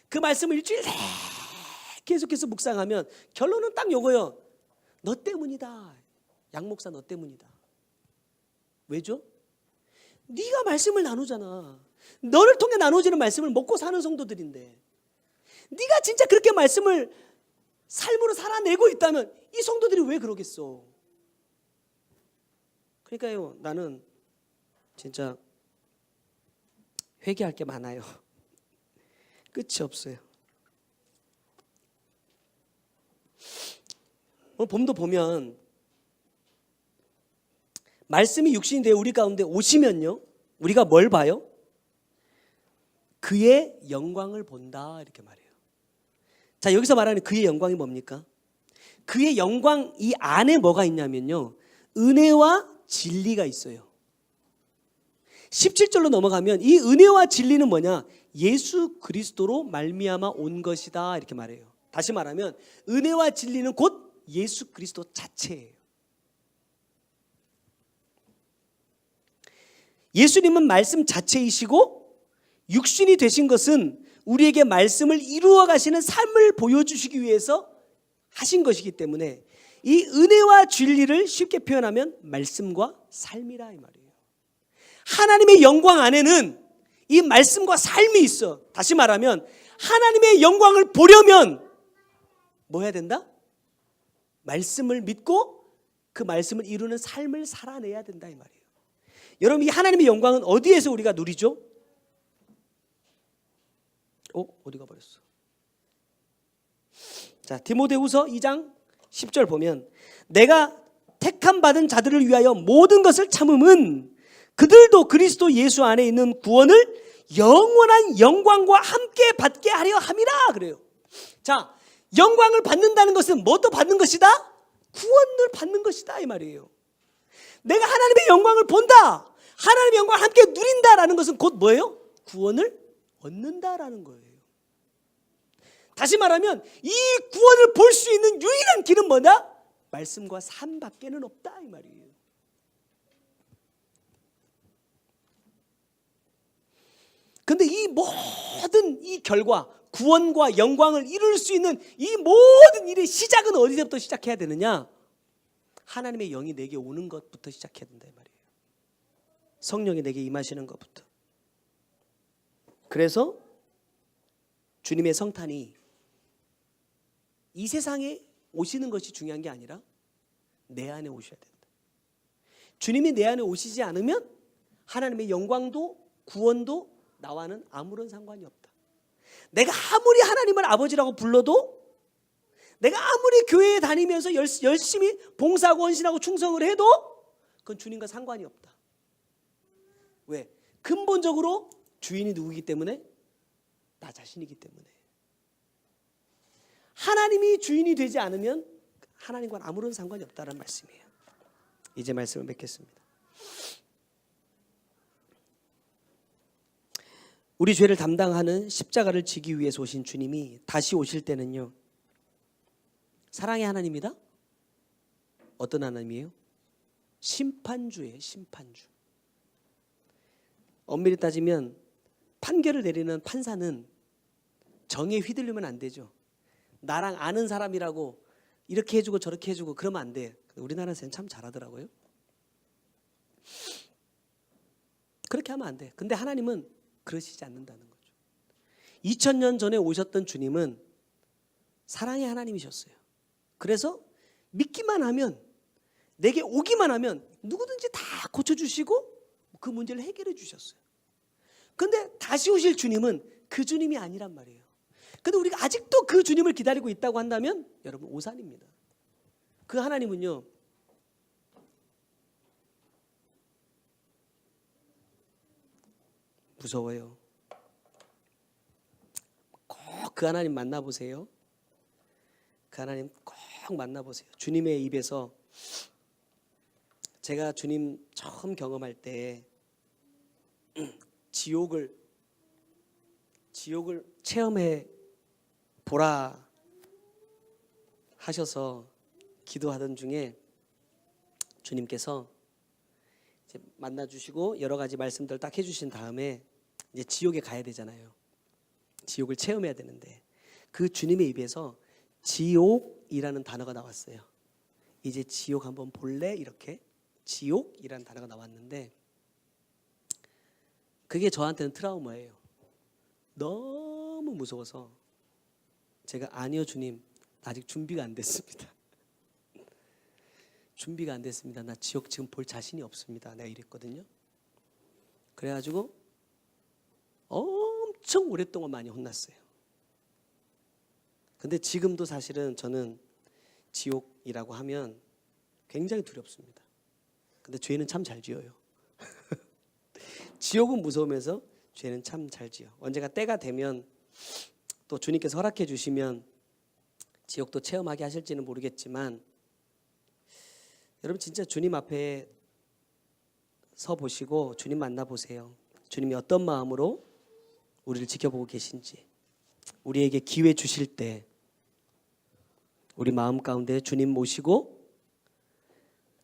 그 말씀을 일주일 내내 계속해서 묵상하면 결론은 딱 요거예요. 너 때문이다. 양 목사 너 때문이다. 왜죠? 네가 말씀을 나누잖아. 너를 통해 나눠지는 말씀을 먹고 사는 성도들인데 네가 진짜 그렇게 말씀을 삶으로 살아내고 있다면 이 성도들이 왜 그러겠어? 그러니까요, 나는 진짜 회개할 게 많아요. 끝이 없어요. 오늘 봄도 보면 말씀이 육신이 되어 우리 가운데 오시면요, 우리가 뭘 봐요? 그의 영광을 본다 이렇게 말해요. 자, 여기서 말하는 그의 영광이 뭡니까? 그의 영광 이 안에 뭐가 있냐면요, 은혜와 진리가 있어요. 17절로 넘어가면 이 은혜와 진리는 뭐냐? 예수 그리스도로 말미암아 온 것이다 이렇게 말해요. 다시 말하면 은혜와 진리는 곧 예수 그리스도 자체예요. 예수님은 말씀 자체이시고 육신이 되신 것은 우리에게 말씀을 이루어 가시는 삶을 보여주시기 위해서 하신 것이기 때문에 이 은혜와 진리를 쉽게 표현하면 말씀과 삶이라 이 말이에요. 하나님의 영광 안에는 이 말씀과 삶이 있어. 다시 말하면 하나님의 영광을 보려면 뭐 해야 된다? 말씀을 믿고 그 말씀을 이루는 삶을 살아내야 된다 이 말이에요. 여러분, 이 하나님의 영광은 어디에서 우리가 누리죠? 어디가 버렸어? 자, 디모데후서 2장 10절 보면 내가 택함 받은 자들을 위하여 모든 것을 참음은 그들도 그리스도 예수 안에 있는 구원을 영원한 영광과 함께 받게 하려 함이라 그래요. 자, 영광을 받는다는 것은 뭣도 받는 것이다? 구원을 받는 것이다 이 말이에요. 내가 하나님의 영광을 본다, 하나님의 영광을 함께 누린다라는 것은 곧 뭐예요? 구원을 얻는다라는 거예요. 다시 말하면 이 구원을 볼 수 있는 유일한 길은 뭐냐? 말씀과 삶밖에는 없다 이 말이에요. 근데 이 모든 이 결과, 구원과 영광을 이룰 수 있는 이 모든 일의 시작은 어디서부터 시작해야 되느냐? 하나님의 영이 내게 오는 것부터 시작해야 된다 이 말이에요. 성령이 내게 임하시는 것부터. 그래서 주님의 성탄이 이 세상에 오시는 것이 중요한 게 아니라 내 안에 오셔야 된다. 주님이 내 안에 오시지 않으면 하나님의 영광도 구원도 나와는 아무런 상관이 없다. 내가 아무리 하나님을 아버지라고 불러도, 내가 아무리 교회에 다니면서 열심히 봉사하고 헌신하고 충성을 해도 그건 주님과 상관이 없다. 왜? 근본적으로 주인이 누구이기 때문에? 나 자신이기 때문에. 하나님이 주인이 되지 않으면 하나님과는 아무런 상관이 없다는 말씀이에요. 이제 말씀을 맺겠습니다. 우리 죄를 담당하는 십자가를 지기 위해서 오신 주님이 다시 오실 때는요, 사랑의 하나님이다? 어떤 하나님이에요? 심판주예요. 심판주. 엄밀히 따지면 판결을 내리는 판사는 정에 휘둘리면 안 되죠. 나랑 아는 사람이라고 이렇게 해주고 저렇게 해주고 그러면 안 돼. 우리나라에서는 참 잘하더라고요. 그렇게 하면 안 돼. 근데 하나님은 그러시지 않는다는 거죠. 2000년 전에 오셨던 주님은 사랑의 하나님이셨어요. 그래서 믿기만 하면, 내게 오기만 하면 누구든지 다 고쳐주시고 그 문제를 해결해 주셨어요. 근데 다시 오실 주님은 그 주님이 아니란 말이에요. 근데 우리가 아직도 그 주님을 기다리고 있다고 한다면 여러분 오산입니다. 그 하나님은요, 무서워요. 꼭 그 하나님 만나보세요. 그 하나님 꼭 만나보세요. 주님의 입에서, 제가 주님 처음 경험할 때 지옥을 체험해 보라 하셔서 기도하던 중에 주님께서 이제 만나주시고 여러 가지 말씀들 딱 해주신 다음에 이제 지옥에 가야 되잖아요. 지옥을 체험해야 되는데 그 주님의 입에서 지옥이라는 단어가 나왔어요. 이제 지옥 한번 볼래? 이렇게 지옥이라는 단어가 나왔는데 그게 저한테는 트라우마예요. 너무 무서워서 제가 아니요 주님, 아직 준비가 안 됐습니다. 준비가 안 됐습니다. 나 지옥 지금 볼 자신이 없습니다. 내가 이랬거든요. 그래가지고 엄청 오랫동안 많이 혼났어요. 근데 지금도 사실은 저는 지옥이라고 하면 굉장히 두렵습니다. 근데 죄는 참 잘 지어요. 지옥은 무서우면서 죄는 참 잘 지어. 언제가 때가 되면 또 주님께서 허락해 주시면 지옥도 체험하게 하실지는 모르겠지만 여러분 진짜 주님 앞에 서 보시고 주님 만나 보세요. 주님이 어떤 마음으로 우리를 지켜보고 계신지, 우리에게 기회 주실 때 우리 마음 가운데 주님 모시고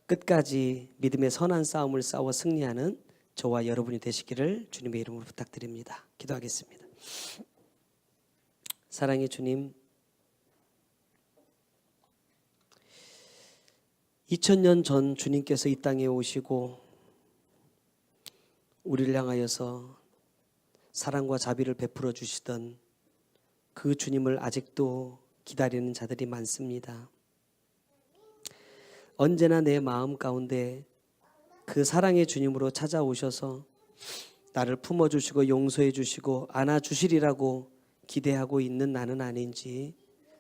끝까지 믿음의 선한 싸움을 싸워 승리하는 저와 여러분이 되시기를 주님의 이름으로 부탁드립니다. 기도하겠습니다. 사랑의 주님, 2000년 전 주님께서 이 땅에 오시고 우리를 향하여서 사랑과 자비를 베풀어 주시던 그 주님을 아직도 기다리는 자들이 많습니다. 언제나 내 마음 가운데 그 사랑의 주님으로 찾아오셔서 나를 품어주시고 용서해주시고 안아주시리라고 기대하고 있는 나는 아닌지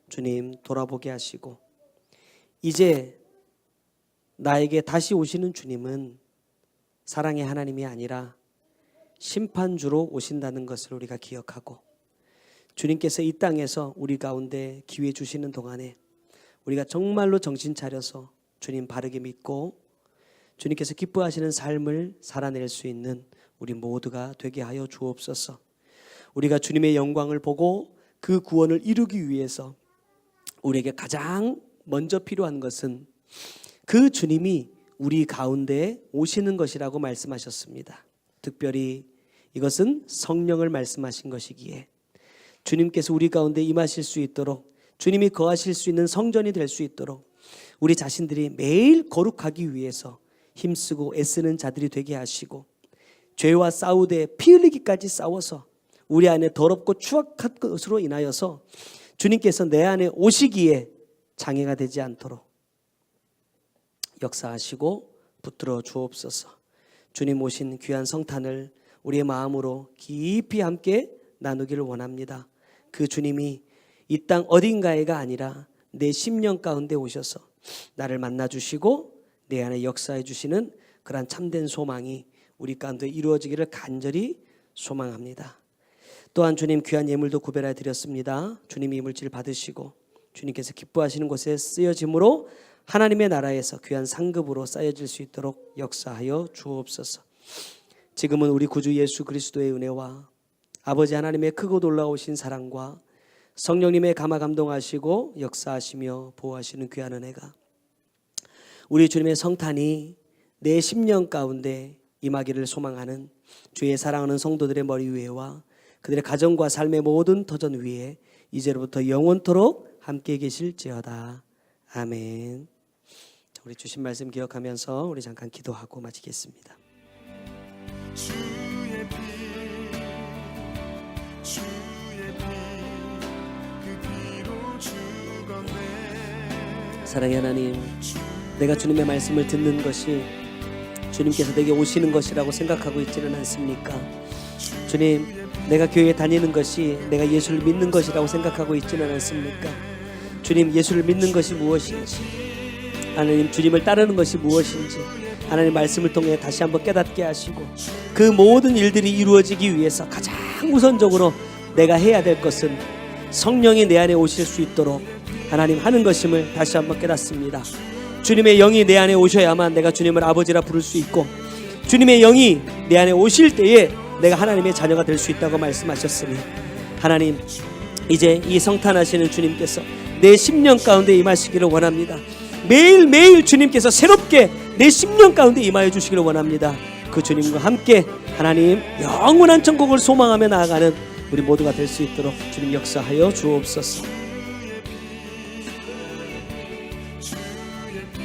주님 돌아보게 하시고, 이제 나에게 다시 오시는 주님은 사랑의 하나님이 아니라 심판주로 오신다는 것을 우리가 기억하고, 주님께서 이 땅에서 우리 가운데 기회 주시는 동안에 우리가 정말로 정신 차려서 주님 바르게 믿고 주님께서 기뻐하시는 삶을 살아낼 수 있는 우리 모두가 되게 하여 주옵소서. 우리가 주님의 영광을 보고 그 구원을 이루기 위해서 우리에게 가장 먼저 필요한 것은 그 주님이 우리 가운데 오시는 것이라고 말씀하셨습니다. 특별히 이것은 성령을 말씀하신 것이기에 주님께서 우리 가운데 임하실 수 있도록, 주님이 거하실 수 있는 성전이 될 수 있도록 우리 자신들이 매일 거룩하기 위해서 힘쓰고 애쓰는 자들이 되게 하시고, 죄와 싸우되 피 흘리기까지 싸워서 우리 안에 더럽고 추악한 것으로 인하여서 주님께서 내 안에 오시기에 장애가 되지 않도록 역사하시고 붙들어 주옵소서. 주님 오신 귀한 성탄을 우리의 마음으로 깊이 함께 나누기를 원합니다. 그 주님이 이 땅 어딘가에가 아니라 내 심령 가운데 오셔서 나를 만나주시고 내 안에 역사해 주시는 그러한 참된 소망이 우리 가운데 이루어지기를 간절히 소망합니다. 또한 주님 귀한 예물도 구별하여 드렸습니다. 주님이 이물질 받으시고 주님께서 기뻐하시는 곳에 쓰여짐으로 하나님의 나라에서 귀한 상급으로 쌓여질 수 있도록 역사하여 주옵소서. 지금은 우리 구주 예수 그리스도의 은혜와 아버지 하나님의 크고 놀라우신 사랑과 성령님의 감화 감동하시고 역사하시며 보호하시는 귀한 은혜가 우리 주님의 성탄이 내 심령 가운데 임하기를 소망하는 주의 사랑하는 성도들의 머리 위에와 그들의 가정과 삶의 모든 터전 위에 이제로부터 영원토록 함께 계실지어다. 아멘. 우리 주신 말씀 기억하면서 우리 잠깐 기도하고 마치겠습니다. 주의 피, 그 피로 죽었네. 사랑의 하나님, 내가 주님의 말씀을 듣는 것이 주님께서 내게 오시는 것이라고 생각하고 있지는 않습니까? 주님, 내가 교회에 다니는 것이 내가 예수를 믿는 것이라고 생각하고 있지는 않습니까? 주님, 예수를 믿는 것이 무엇인지, 하나님 주님을 따르는 것이 무엇인지 하나님 말씀을 통해 다시 한번 깨닫게 하시고, 그 모든 일들이 이루어지기 위해서 가장 우선적으로 내가 해야 될 것은 성령이 내 안에 오실 수 있도록 하나님 하는 것임을 다시 한번 깨닫습니다. 주님의 영이 내 안에 오셔야만 내가 주님을 아버지라 부를 수 있고, 주님의 영이 내 안에 오실 때에 내가 하나님의 자녀가 될 수 있다고 말씀하셨으니, 하나님 이제 이 성탄하시는 주님께서 내 심령 가운데 임하시기를 원합니다. 매일매일 주님께서 새롭게 내 심령 가운데 임하여 주시기를 원합니다. 그 주님과 함께 하나님 영원한 천국을 소망하며 나아가는 우리 모두가 될 수 있도록 주님 역사하여 주옵소서. 주의 피